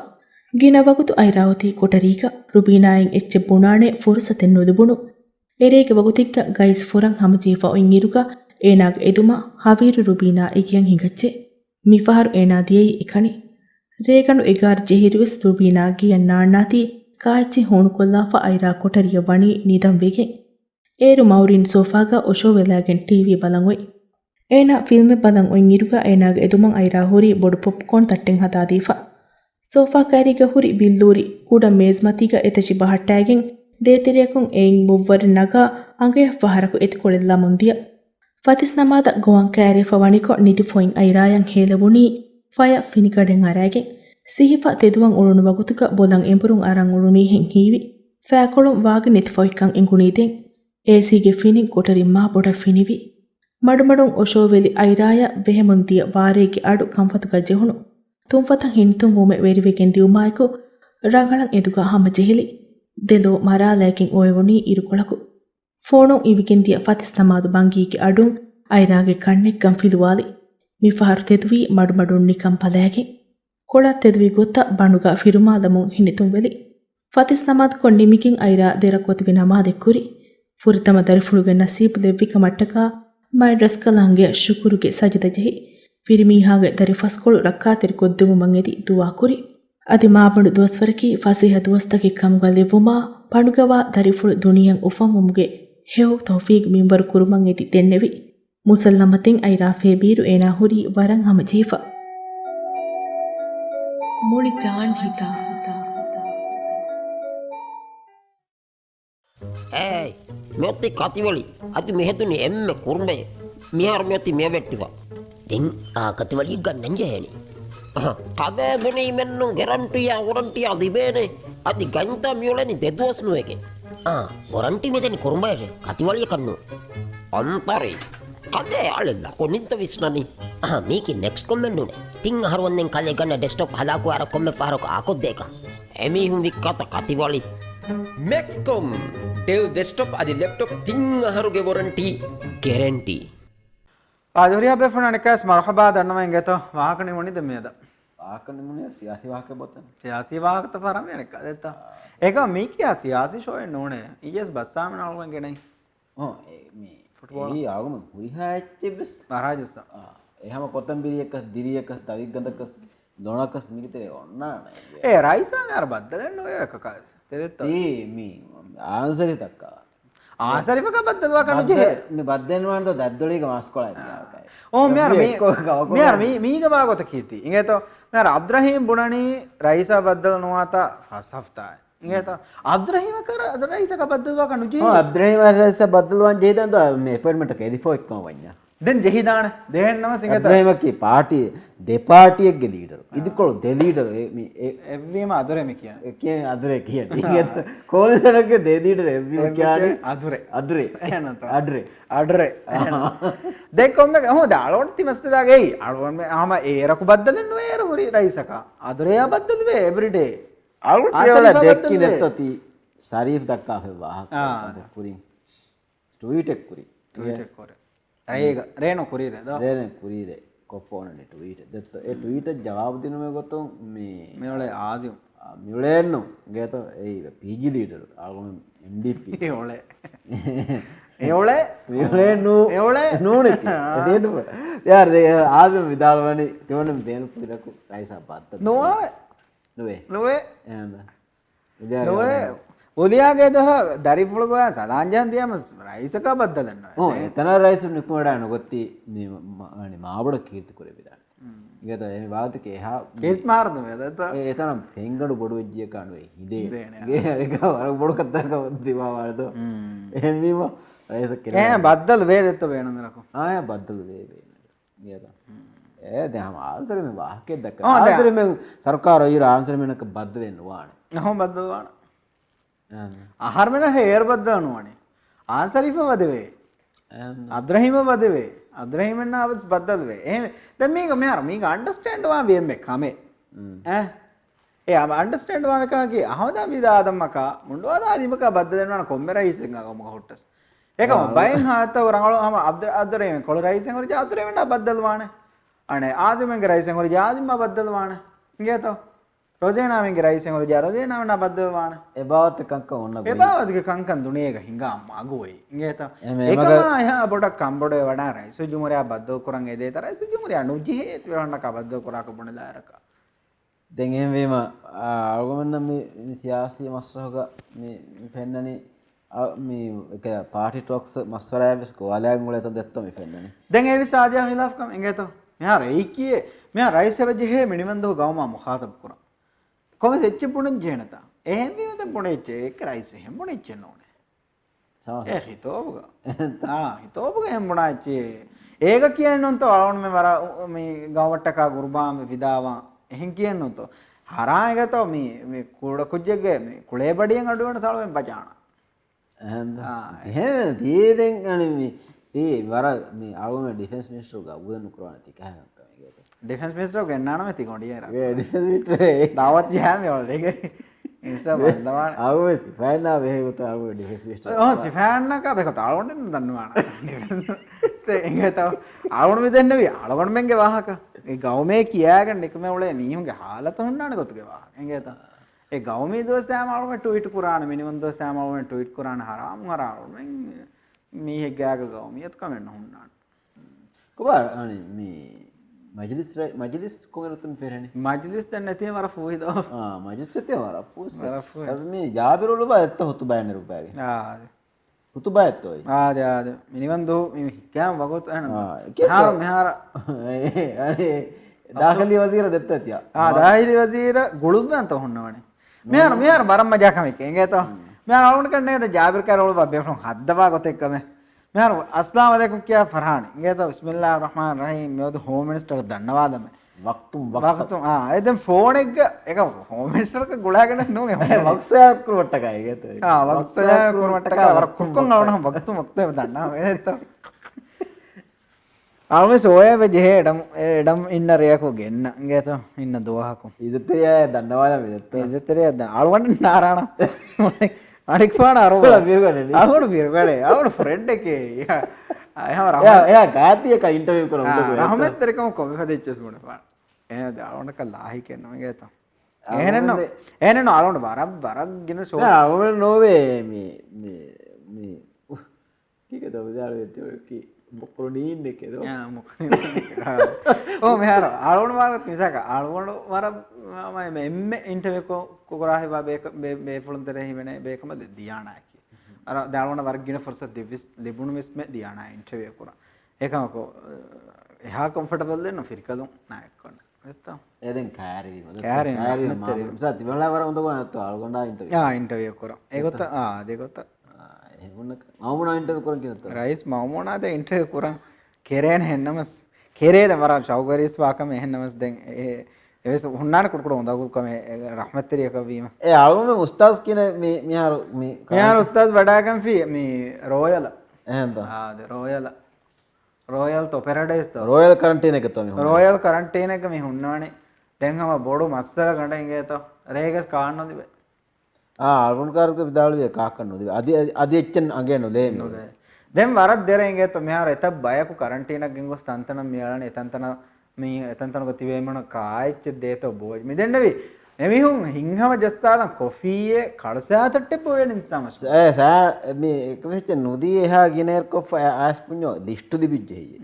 ಗಿನವಗುತು ಐರಾವತಿ ಕೊಟರೀಗ ರುಬೀನಾಯನ್ ಎಚ್ಚೆ ಬುಣಾಣೆ ಫುರ್ಸತೆನ್ ನುದುಬುಣು ಎರೇಗೆ ವಗುತಿಕ್ಕ ಗೈಸ್ ಫುರಂ ಹಮಜೀಫಾ ಒಯ್ಯಿರುಗ ಏನಾಗ ಎದುಮ ಹವೀರು ರುಬೀನಾ ಇಗಿಯಂ ಹಿಂಗಚ್ಚೆ ಮಿಫಾರು ಏನಾ ದಿಯೈ ಇಕಣಿ ರೇಗಣು ಎಗಾರ್ ಜೆಹಿರುವೆಸ್ ರುಬೀನಾ ಗಿಯನ್ ನಾಣ್ಣಾತಿ ಕಾಯ್ಚಿ ಹೋಣು ಕೊಲ್ಲಾಫಾ ಐರಾ ಕೊಟರಿಯ ವಣಿ ನಿದಂ ವೆಗೆ ಏರು ಮೌರಿನ್ ಸೋಫಾಗ ಒಶೋ ವೆಲಾಗೆನ್ ಟಿವಿ ಬಲಂಗೊಯ್ ಏನ ಫಿಲ್ಮೆ ಬಲಂ ಒಯ್ಯಿರುಗ ಏನಾಗ ಎದುಮಂ ಐರಾ ಹುರಿ ಬೊಡು ಪಾಪ್ಕಾರ್ನ್ ತಟ್ಟೆಂ ಹತಾದೀಫಾ ಸೋಫಾ ಕ್ಯಾರಿಗ ಹುರಿ ಬಿಲ್ಲೂರಿ ಕೂಡ ಮೇಜ್ಮತಿಗ ಎತಚಿ ಬಹಟ್ಟಾಗೆನ್ ದೇತಿರಿಯಕುಂ ಏನ್ ಮುವ್ವರಿ ನಗ ಅಂಗೆ ಫಹರಕು ಎತಿಕೊಳೆಲ್ಲ ಮುಂದಿಯ ಫತಿಸ್ ನಮಾದ ಗೋವಂ ಕ್ಯಾರಿ ಫವಣಿಕೊ ನಿದಿ ಫೊಯಿನ್ ಐರಾಯಂ ಹೇಲವುನಿ ಫಯ ಫಿನಿಕಡೆಂ ಅರಾಗೆನ್ ಸಿಹಿಫಾ ತೆದುವಂ ಉಳುನು ವಗುತುಕ ಬೊಲಂ ಎಂಬುರುಂ ಅರಂ ಉಳುನಿ ಹೆಂ ಹೀವಿ ಫෑಕೊಳುಂ ವಾಗಿ ನಿತಿ ಫೊಯ್ಕಂ ಎಂಗುಣೀದೆನ್ ಏಸಿಗೆ ಫಿನಿನ್ ಕೊಟರಿಮ್ಮಾ ಬೊಡ ಫಿನಿವಿ ಮಡುಮಡುಂ ಒಶೋವೆಲಿ ಐರಾಯ ವೆಹೆಮುಂದಿಯ ವಾರೇಗೆ ಅಡು ಕಂಫತುಗ ಜೆಹುಣು ತುಂಫತಂ ಹಿಂತುಂ ಒಮೆ ವೆರಿವೆಗೆನ್ ದಿಯುಮಾಯ್ಕು ರಂಗಳಂ ಎದುಗ ಹಮ ಜೆಹಿಲಿ ದೆಲೋ ಮರಾಲಯಕಿನ್ ಓಯವುನಿ ಇರುಕೊಳಕು ಫೋಣುಂ ಇವಿಗೆಂದಿಯ ಫತಿಸ್ ನಮಾದು ಬಂಗೀಗೆ ಅಡುಂ ಐರಾಗೆ ಕಣ್ಣೆಕ್ಕಂ ಫಿಲುವಾಲಿ ಮಿಫಾರು ತೆದುವಿ ಮಡುಮಡುಂ ನಿಕಂ ಪಲಯಗೆ ಕೊಳ ತೆದುವಿ ಗೊತ್ತ ಬಣುಗ ಫಿರುಮಾಲಮುಂ ಹಿನಿತುಂವೆಲಿ ಫತಿಸ್ ನಮಾದು ಕೊಂಡಿಮಿಕಿನ್ ಐರಾ ದೆರಕೊತುಗೆ ನಮಾದೆಕ್ಕುರಿ ಫುರಿತಮ ದರಿಫುಳುಗೆ ನಸೀಬು ಲೆವ್ವಿಕ ಮಟ್ಟಕ ಮೈ ಡ್ರೆಸ್ ಕಲಾಂಗೆ ಶುಕುರುಗೆ ಸಜಿದ ಜಹಿ ಫಿರಿಮೀಹಾಗೆ ದರಿ ಫಸ್ಕೊಳು ರಕ್ಕಾತಿರಿ ಕೊದ್ದುಮು ಮಂಗೆದಿ ದುವಾ ಕುರಿ ಅದಿ ಮಾಬಂಡು ದೋಸ್ವರಕಿ ಫಸಿಹ ದೋಸ್ತಗೆ ಕಮ್ಗ ಲೆವ್ವುಮಾ ಪಣುಗವಾ ದರಿಫುಳು ದುನಿಯಂ ಉಫಮುಮ್ಗೆ ಹೆವ್ ತೌಫೀಗ್ ಮಿಂಬರು ಕುರುಮಂಗೆದಿ ತೆನ್ನೆವಿ ಮುಸಲ್ಲಮತಿಂ ಐರಾಫೆ ಬೀರು ಏನಾ ಹುರಿ ವರಂ ಹಮ ಜೀಫ ಮುಳಿ ಜಾನ್ ಹಿತಾ ಏಯ್ ಮೆತ್ತಿ ಕತಿವಳಿ ಅದು ಮೆಹದುನಿ ಎಮ್ಮೆ ಕುರ್ಮೆ ಮಿಯಾರ ಮೆತ್ತಿ ಮೇವೆಟ್ಟಿವ ದಿನ್ ಆ ಕತಿವಳಿ ಗನ್ನಂಜ ಹೇಳಿ ಕದೆ ಬುನಿ ಮೆನ್ನು ಗ್ಯಾರಂಟಿಯ ವಾರಂಟಿಯ ದಿಬೇನೆ ಅದು ಗಂತ ಮ್ಯೂಳನಿ ದೆದ್ವಸ್ನುವೆಗೆ ವಾರಂಟಿ ಮೇದನಿ ಕುರ್ಮೆ ಕತಿವಳಿಯ ಕಣ್ಣು ಅಂತರೇಸ್ ಕದೆ ಆಳಿಲ್ಲ ಕೊನಿಂತ ವಿಸ್ನನಿ ಮೀಕಿ ನೆಕ್ಸ್ಟ್ ಕೊಮ್ಮೆನ್ ನುಡೆ ತಿಂಗ್ ಹರವನ್ನೆನ್ ಕಲೆ ಗನ್ನ ಡೆಸ್ಕ್ಟಾಪ್ ಹಲಾಕು ಅರ ಕೊಮ್ಮೆ ಪಾರಕ ಹಾಕೋದ್ದೇಕ ಎಮಿ ಹುಂ ವಿಕ್ಕತ ಕತಿವಳಿ ಮೆಕ್ಸ್ಕೊಮ್ ಡೆಲ್ ಡೆಸ್ಕ್ಟಾಪ್ ಅದು ಲ್ಯಾಪ್ಟಾಪ್ ತಿಂಗ್ ಹರುಗೆ ವಾರಂಟಿ ಗ್ಯಾರಂಟಿ ආදෝරියා බෙෆුණා නිකස් මරහබා දන්නවා එංගත වාහකණි මොනිද මේද වාහකණි මොනේ සියාසි වාහක බොතන සියාසි වාහක තපරම යනක දෙත ඒක මීකියා සියාසි ෂෝයෙන් නෝනේ ඊයස් බස්සාම නල්වන් ගෙනයි මේ ෆුට්බෝල් ඊ ආගම පුරිහාච්චෙබස් මහරජස එහෙම කොතම්බිරි එක දිරි එක තවික් ගඳකස් දොණකස් මිගිතරේ ඔන්නා ඒ රයිසා මේ අර බද්දලන්න ඔය එක කාස් තෙරෙත්ත ඒ මේ ආන්සරේ තක්කා ආසරිපක බද්දලවා කනුජේ මේ බද්දෙන්වන්ත දද්දොලික මාස්කොලයි තියාකයි ඕ මෙයාර මීග බාගොත කීති ඉංගේත මෙයාර අබ්ද්‍රහීම් බුණනි රයිසා බද්දල නොවාතා ෆස්හෆ්තායි ඉංගේත අබ්ද්‍රහීම කර රයිසක බද්දලවා කනුජේ අබ්ද්‍රහීම රයිසා බද්දලවන් ජේදන්ත මේ අපොයින්ට්මන්ට් එක එදිෆෝ එක්කම වඤ්ඤා දැන් ජෙහිදාන දෙහෙන්නම සිංගත අබ්ද්‍රහීම කී පාටි දෙපාටියෙක්ගේ ලීඩර් ඉදිකොළ දෙ ලීඩර් මේ එව්වීම අදුරෙම කියන්නේ කියන්නේ අදුරේ කියන්නේ ඉංගේත කොල්ලනගේ දෙ ලීඩර් එව්වීම කියන්නේ අදුරේ අඩරේ දෙකොම්ම හොඳ අලොන් තිමස්සදාගේ අලොන් ආම ඒරකු බද්දලන්න ඒර හොරි රයිසක අදුරේ බද්දද වේ එවරිඩේ අලොන් කියලා දෙක්කි දෙත්තති සරීෆ් දක්කා ෆෙවා කුරින් ට්වීට් එක කුරි ඒක රේනෝ කුරීරේ කොප්පෝනනේ ට්වීට් දෙත්ත ඒ ට්වීට් ජවාබ් දිනුමේ ගොතොන් මේවලේ ආසියු මියුලෙන්නු ගේත ඒ පීජි ලීඩර් ආගම එම්ඩීපී ඒවලේ ඒවලේ මියුලෙන්නු ඒවලේ නෝනේ එදෙන්නු යාර ආදම විදාලවනේ තෝනම් බේන පුරකු රයිසා බත්ත නොවේ ඔලියාගේ දර දරිපුල ගොයා සදාංජන් තියම රයිසක බද්දලන්න එතන රයිස නිකුමඩ නොගොත්ති මාබඩ කීර්ති කුරේ විදාන ඉගත එමි වාතක එහා කීර්ත් මාර්ද මේදත එතනම් පෙංගඩු බොඩු වෙජ්ජිය කනුවේ හිදේ ගේ වර බොඩු කත්තක දිවා වලද එහෙමීම රයිස කෙරේ බද්දල වේදෙත්ත වේනදරකෝ ආය බද්දල වේ ගියද දැන් ආන්සර් මේ වාක්‍යයක් දැක්ක ආන්සර් මේ සර්කාර ඊර ආන්සර් මේනක බද්ද දෙන්න වානේ නහම බද්දල වාන ආහාර මෙන්න හේර් බද්දලනවානේ ආන්සරිෆ වදවේ අබ්ද්‍රහීම වදවේ අබ්ද්‍රහීම නාවස් බද්දලවේ එහෙම දැන් මේක අන්ඩර්ස්ටෑන්ඩ් වා වෙන්නේ කමේ ඒ අන්ඩර්ස්ටෑන්ඩ් වා එකගේ අහවදා විදාදම්මක මුණ්ඩවදා දිමක බද්ද දෙන්නා කොම්බේ රයිස් එක ගම හොට්ටස් ඒකම බයෙන් හාත රංගලම අබ්ද්‍රහීම කොළ රයිස් එක හොරි අබ්ද්‍රහීම නා බද්දලවානේ අනේ ආජමෙන්ගේ රයිස් එක හොරි ආජිම බද්දලවානේ ඉංගේතෝ රොජේනාමෙන්ගේ රයිස් එක හොරි රොජේනාම නා බද්දලවානේ එබාවත් කංක ඔන්න එබාවත්ගේ කංකන් දුනේක හිඟා මගුවේ ඉංගේතෝ ඒකම අය පොඩක් කම්බොඩේ වඩා රයිස් සුජුමුරියා බද්දල් කරන් එදේ තරයි සුජුමුරියා නුජිහෙත් වෙවන්න ක බද්දල් කරාක බොන දාරක දැන් එහෙම වීම අරගමන්න මේ සියාසී මස්රහක මේ පෙන්නනේ මේ එක පාටි ටොක්ස් මස්වරයස් කොලායන් වල තද දෙත්ත මේ පෙන්නනේ දැන් ඒ විසාදියා හිලාෆ්කම් ඉංගේතෝ මෙහා රේකියේ මෙහා රයිස් එවජේ මිනිවන්දෝ ගවම මුඛාතබ් කරා කොහොමද එච්ච පුණන් ජේනතා එහෙම වීම දැන් පුණෙච්ච ඒක රයිස් එහෙම පුණෙච්ච නෝනේ සමහර ඒ හිතෝබුග හිතෝබුග එහෙම පුණාච්ච ඒක කියන්නේ උන්ට වරවන්න මේ වර මේ ගවට්ටක ගුරුබාම විදාවා එහෙන් කියන්නේ උන්ට හරා එකතෝ මේ කුඩ කුජ්ජගේ මේ කුලේ බඩියෙන් අඩු වෙන සලවෙන් පචාන එහෙම තීදෙන් අනේ මේ වර මේ ආවම ඩිෆෙන්ස් මිනිස්ටර් ගවුදන් කරන තික ඩිෆෙන්ස් මිනිස්ටර් ගන්නාන මේ තිකොණ්ඩිය ರಾ ඩිෆෙන්ස් මිනිස්ටර් දාවත් ජෑම වල ඒක ඉන්ස්ටා බන්දවාන ආවම සිෆාන්නා වෙහෙවත ආවම ඩිෆෙන්ස් මිනිස්ටර් සිෆාන්නා කා බේක තාලොන්න දන්නවාන ඩිෆෙන්ස් එංගේතව ආවුන මෙදෙන්න වේ ආලවණ මෙන්ගේ වාහක ඒ ගවමේ කියාගෙන එකම උලේ මීහුගේ හාලත හොන්නාන ගොතුගේ වාහක එංගේත ඒ ගවමේ දෝසෑම ආවම ට්වීට් කුරාන මිනිවන් දෝසෑම ආවම ට්වීට් කුරාන හරාම් හරාම මීහෙ ගාග ගවමියත් කමෙන්න හොන්නාන කොබා අනේ මේ මජලිස් කොගරතුම් පෙරනේ මජලිස් දැන් නැති වර ෆෝයිද මජලිස් ඇතේ වර පූස මේ ජාබිරුල් බා ඇත්ත හොතු බයන්න රුපෑගේ හුතුබයත්තොයි ආද මිනිවන්දු කෑම වගොත් මෙහාර දාහලි වසීර දෙත්ත ඇතිය දාහිලි වසීර ගොළුන්වන්ත හොන්නවනේ මෙහාර බරම් මජාකමික එගේතෝ මෙහාර අවුණ කන්නේ ජාබිර් කරවල බබ්බේ හද්දවා ගොතෙක්කම මෙහාර අස්ලාම අලයිකුම් කියා ෆරහානි එගේතෝ බිස්මිල්ලාහිර් රහ්මානිර් රහීම් මෙවද හෝම් මිනිස්ටර් දන්නවාදම වක්තුම් එදම් ෆෝන් එක හෝම් මිනිස්ටර්ක ගොලාගෙන නුනේ වක්සයක් කුරුවට්ටකයි ඒකත් වක්සයක් කුරුවට්ටක වර කුක්කොන් අවනහම වක්තුම් දන්නා එතෝ අවම සෝය වෙජෙහෙඩම් එඩම් ඉන්න රයකෝ ගෙන්න ගේතෝ ඉන්න දුවහකෝ ඉදතරය දන්නවාද මෙදත්ත ඉදතරය අරුවන්න නාරාණ අනික් පාන අරුවල බිරුගන අහුණු බිරුගනේ අවුණු ෆ්‍රෙන්ඩ් එකේ එයා ගාතියක ඉන්ටර්විව් කරා රහමත්තරකම කොමි හදෙච්චස් මුණ පාන එහෙනම් ආවණක ලාහි කියනවා ගේතෝ එහෙනම් ආවණ බරක් ගෙන ෂෝ ආවණ නොවේ මේ කීකද උදාහරණයක් කී මොකරණීන් එකේද මෙහාර ආලුවන වාගත් මිසක ආලුවන වර මම එම්මෙ ඉන්ටර්වියු කොකරාහි බේ ෆුලන්තරේ හිමනේ බේකම දියානාකි අර දාලවන වර්ගින ෆර්සත් දෙවිස් ලිබුණු මිස්මෙ දියානා ඉන්ටර්වියු කරා ඒකම කො එහා කම්ෆර්ටබල් දෙන්න ෆිරිකදුම් නායක කොන්න එත්තම් එදෙන් කෑරි මත තිබුණා වර හොඳ කොනත් ආලුවන ඉන්ටර්වියු කරා ඒකත් දෙකොත් මවමුණ ඉන්ටර්වියු කරන් කියනත් රයිස් මවමුණාද ඉන්ටර්වියු කරන් කෙරේන හෙන්නමස් කෙරේද වර චෞගරිස් වාකම එහෙන්නමස් දැන් එවස් හුන්නාන කුඩ හොඳකුකම රහමත්තරියක වීම අවුම උස්තාස් කියන මෙහාර උස්තාස් වඩාකම් ෆී මේ රෝයල එහෙන්ද රෝයල් තෝ පැරඩයිස් තෝ රෝයල් කරන්ටීන එක තෝ රෝයල් කරන්ටීන එක මේ හුන්නවනේ දැන් හම බොඩු මස්සල ගඬ ඉගේතෝ රේගස් කාන්නොදි බේ අල්ගුන්කාරක විදාලුවේ කාකන්නොද අධි එච්චන් අගේනු ලේනු දැන් වරක් දෙරෙන්ගේ තෝ මෙහාර එත බයකු කරන්ටීනක් ගෙන්ගොස් තන්තන මියලන එතන්තන මේ එතන්තන ගතිවේමන කායිච්ච දේතෝ බෝජ් මෙදෙන්නවි එමිහුන් හිංහම ජස්සාදන් කොෆීයේ කඩසාතට්ටේ පොවෙන ඉන්සමස් සෑ මේ එක වෙච්ච නුදී එහා ගිනර් කොෆ ආස් පුඤ්ඤෝ ලිස්ටු දිබිජ්ජේ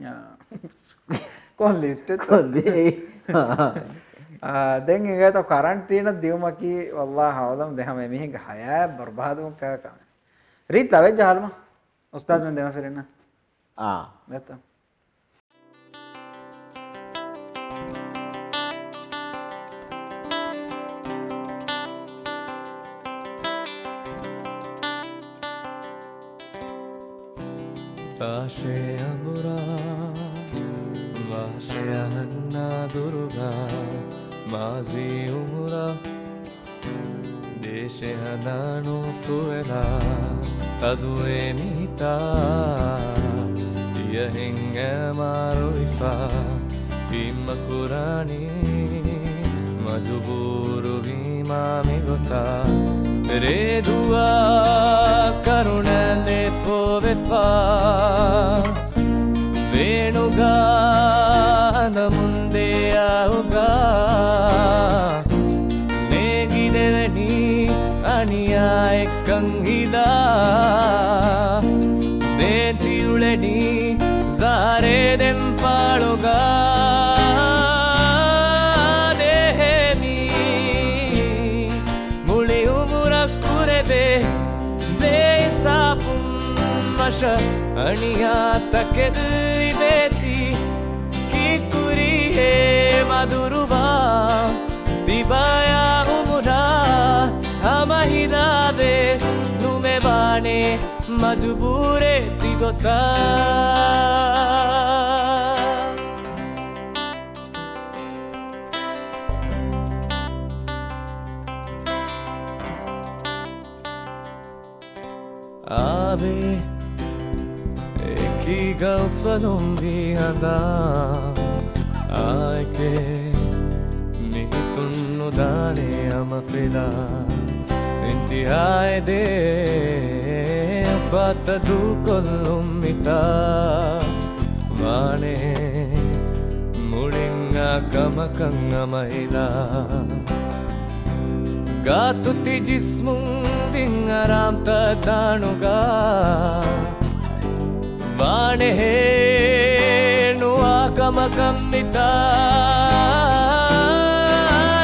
කොන් ලිස්ට් කොන්දී දැන් ඒකට කරන්ටීන දියුමකි වල්ලා හවදම් දෙහම මෙහි ගහය බර්බාදුම් කකම රීත් ලවෙ ජහල්ම උස්තාස් මෙන් දෙම ෆිරෙන්න නැත්නම් වාශය අඹුරා වාශය අහන්නා දුරුගා මාසී උමුරා දේශය හදානු ෆුවෙලා අදුවේ මිහිතා ඉයහින් ඇමාරුවිෆා හිම්මකුරානී මජුබූරු වීමාමිගොතා රේදුවා කරුණැලේ ෆෝවෙෆා ವೇಣುಗಾನ ಮುಂದೆ ಆವುಗಾ ನೇಗಿದೆವನಿ ಅಣಿಯಾಯ ಕಂಗಿದ ದೇತಿಯುಳೆನಿ ಝಾರೆದೆಂ ಫಾಳುಗಾ ದೇಹೇಮಿ ಮುಳಿಯು ಮುರಕ್ಕುರೆಬೆ ಬೇಸಾಫುಂ ಮಶ ಅಣಿಯಾತಕೆಲ್ಲಿ ಬೇತಿ ಕಿಕ್ಕುರಿ ಹೇ ಮಧುರುಬಾ ದಿಬಾಯ ಉಮುನಾ ಹಮಹಿದಾವೆ ನುಮೆ ಬಾಣೆ ಮಜುಬೂರೆ ತಿಗೊತ್ತಾ ಆವೆ ಗೌಫಲುಂ ವಿಹದ ಆಯ್ಕೆ ಮಿಹಿತುನ್ನು ದಾನೆ ಅಮಫಿಲ ಇಂತಿಹಾಯ ದೇ ಫತದು ಕೊಲ್ಲುಂ ಮಿತಾ ವಾಣೆ ಮುಳಿಂಗ ಕಮಕಂಗ ಮಹಿಳಾ ಗಾತುತಿ ಜಿಸ್ಮುಂ ದಿಂಗರಾಂ ತದಾನುಗಾ ವಾಣೆ ಹೇಣುವಾ ಕಮಕಮ್ಮಿತಾ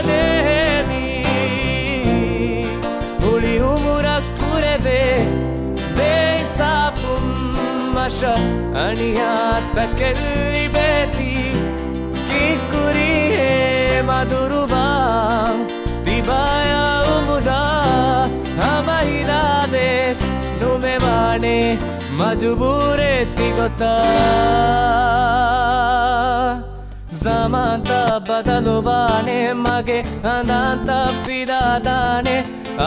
ದೇಹಿ ಹುಳಿಯು ಮುರಕ್ಕುರೆವೆ ಬೇಸಾ masha aniyata kellibeti kikuriye madurubam dibaya umuda hamailades numevane majbure tigota zamanta badaluvane mage ananta fidadane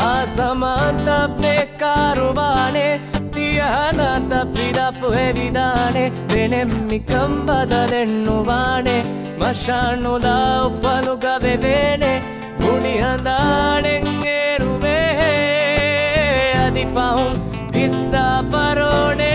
asamanta bekaruvane tiyananta fidafu evidane denemikam badalennuvane mashanuda ufanuga vevene unihandanengeruve adifahum istaparone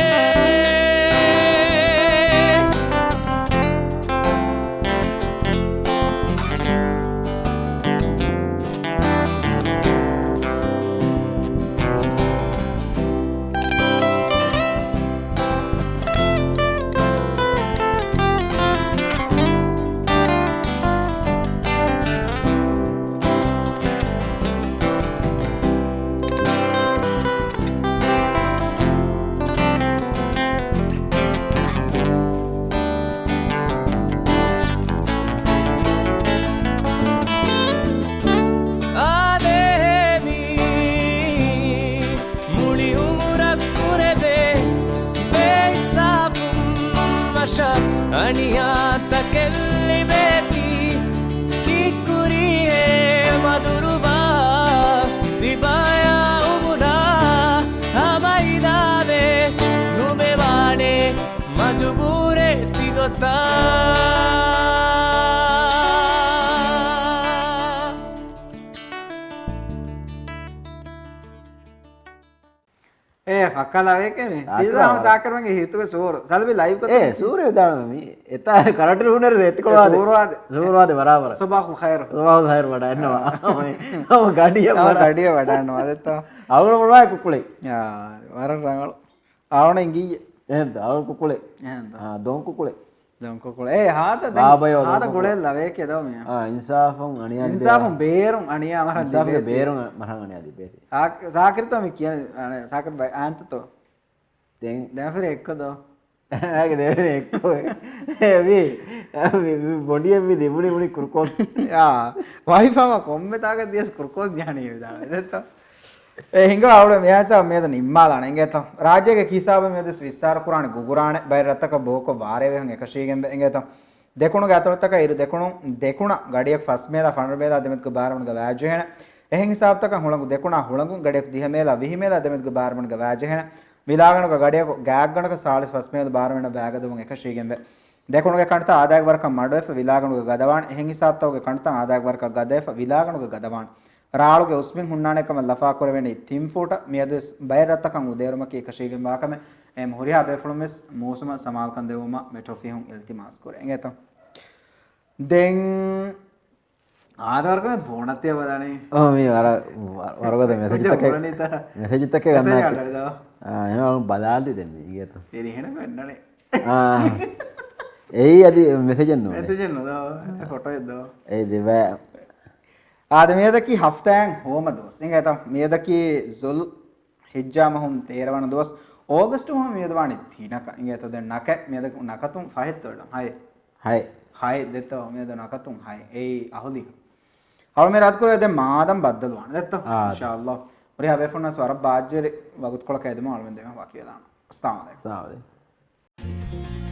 aniyata kellibeti kikuriye maduruba dibaya umuda hamaidades numevane majbure tigota फक्कला वे के में सीधा हम साकर में हितु के सोर साल भी लाइव को सूर्य उदाहरण में एता करंट उनर सूरवाद बराबर सुबह को खैर बड़ा गाड़ी वडानो ಅದೆತ್ತ ಅವಳು ಬಡವಾ ಕುಕ್ಕುಳೆ ಯಾ ವರರಂಗಳು ಅವನ ಇಂಗಿ ಎಂತ ಅವಳು ಕುಕ್ಕುಳೆ ದೋಂ ಕುಕ್ಕುಳೆ ಹಾತ ಗುಳೆಲ್ಲ ವೇಕೆ ದೋ ಮೆ ಇನ್ಸಾಫಂ ಅಣಿಯಾ ಇನ್ಸಾಫಂ ಬೇರು ಅಣಿಯಾ ಮರ ಇನ್ಸಾಫಂ ಬೇರು ಮರ ಅಣಿಯಾ ದಿ ಬೇರೆ ಸಾಕಿರ್ ತೋ ಮೆ ಕಿಯ ಸಾಕಿರ್ ಬೈ ಆಂತ ತೋ දැන් ෆිර එක්කද ආගේ දෙවෙනි එක්කෝ එවි බොඩිය මි දෙමුනි මුනි කුරුකොත් යා වයිෆාව කොම්මෙතාක දියස් කුරුකොත් ඥානිය විදාන එදත්ත ಹಿಂಗ ಅವಳ ಮ್ಯಾಸ ಮೇದ ನಿಮ್ಮಾದಾಣ ಹಿಂಗೇತ ರಾಜ್ಯಗೆ ಕೀಸಾಬ ಮೇದ ವಿಸ್ತಾರ ಕುರಾಣ ಗುಗುರಾಣೆ ಬೈರತ್ತಕ ಬೋಕೊ ಬಾರೆವೆ ಹಂಗೆ ಕಶೀಗೆಂಬೆ ಹಿಂಗೇತ දෙකුණු ගතොත්තක ඉරු දෙකුණ ගඩියක් ෆස් මේලා ෆන්ඩර් මේලා දෙමෙත්ක බාරමණක වැජහෙන එහෙන් හිසාබතක හුළඟු දෙකුණා හුළඟු ගඩියක් දිහ මේලා විහි මේලා දෙමෙත්ක බාරමණක වැජහෙන විලාගණක ගඩියක් ගෑග්ගණක සාලිස් ෆස් මේලා බාරමණ බෑගදුන් එක ශීගෙන්බೆ දෙකුණුගේ කණ්ත ආදායක වරක මඩවෙෆ විලාගණක ගදවාන් එහෙන් හිසාබතවගේ කණ්ත ආදායක වරක ගදෙෆ විලාගණක ගදවාන් ರಾಳುಗೆ ಉಸ್ಮಿನ್ ಹುಣ್ಣಾಣೆಕಮ ಲಫಾ ಕೊರವೆನೆ ತಿಂಫೋಟ ಮಿಯದು ಬೈರತ್ತಕಂ ಉದೇರುಮಕಿ ಕಶೀಗೆ ಬಾಕಮೆ ಎಂ ಹುರಿಯಾ ಬೆಫುಳುಮೆಸ್ ಮೋಸುಮ ಸಮಾಲ್ ಕಂದೆವುಮ ಮೆಟೋಫಿಹುಂ ಇಲ್ತಿಮಾಸ್ ಕೊರೆ ಎಂಗೇತ ದೆನ್ ಆಧಾರ್ಕ ಫೋನತ್ತೆ ಬದಾನೆ ಓ ಮಿ ವರಗದ ಮೆಸೇಜ್ ತಕ್ಕೆ ಗನ್ನ එහෙම බලාල්දි දෙන්නේ ඊගේත එරි හෙන වෙන්නනේ එයි අදි මෙසේජ් එන්නෝ ෆොටෝ එද්දෝ ඒ දෙව ආදමේදකි හෆ්තෑන් හෝම දොස් ඉංගත මේදකි සුල් හිජ්ජා මහුම් තේරවන දොස් ඕගස්ට් හෝම මේදවානි තිනක ඉංගත දෙන් නක මේදක නකතුම් ෆහෙත් වඩම් හයි දෙතෝ මේද නකතුම් හයි ඒ අහුදි අවල් මේ රාත් කරේ දැන් මාදම් බද්දලුවාන දෙතෝ ඉන්ෂාඅල්ලාහ් ඔරි habe ෆොන්න ස්වර බාජ්ජරි වගුත් කොලක එදම අවල් මෙන් දෙම වාකිය දාන ස්තාම සාවදේ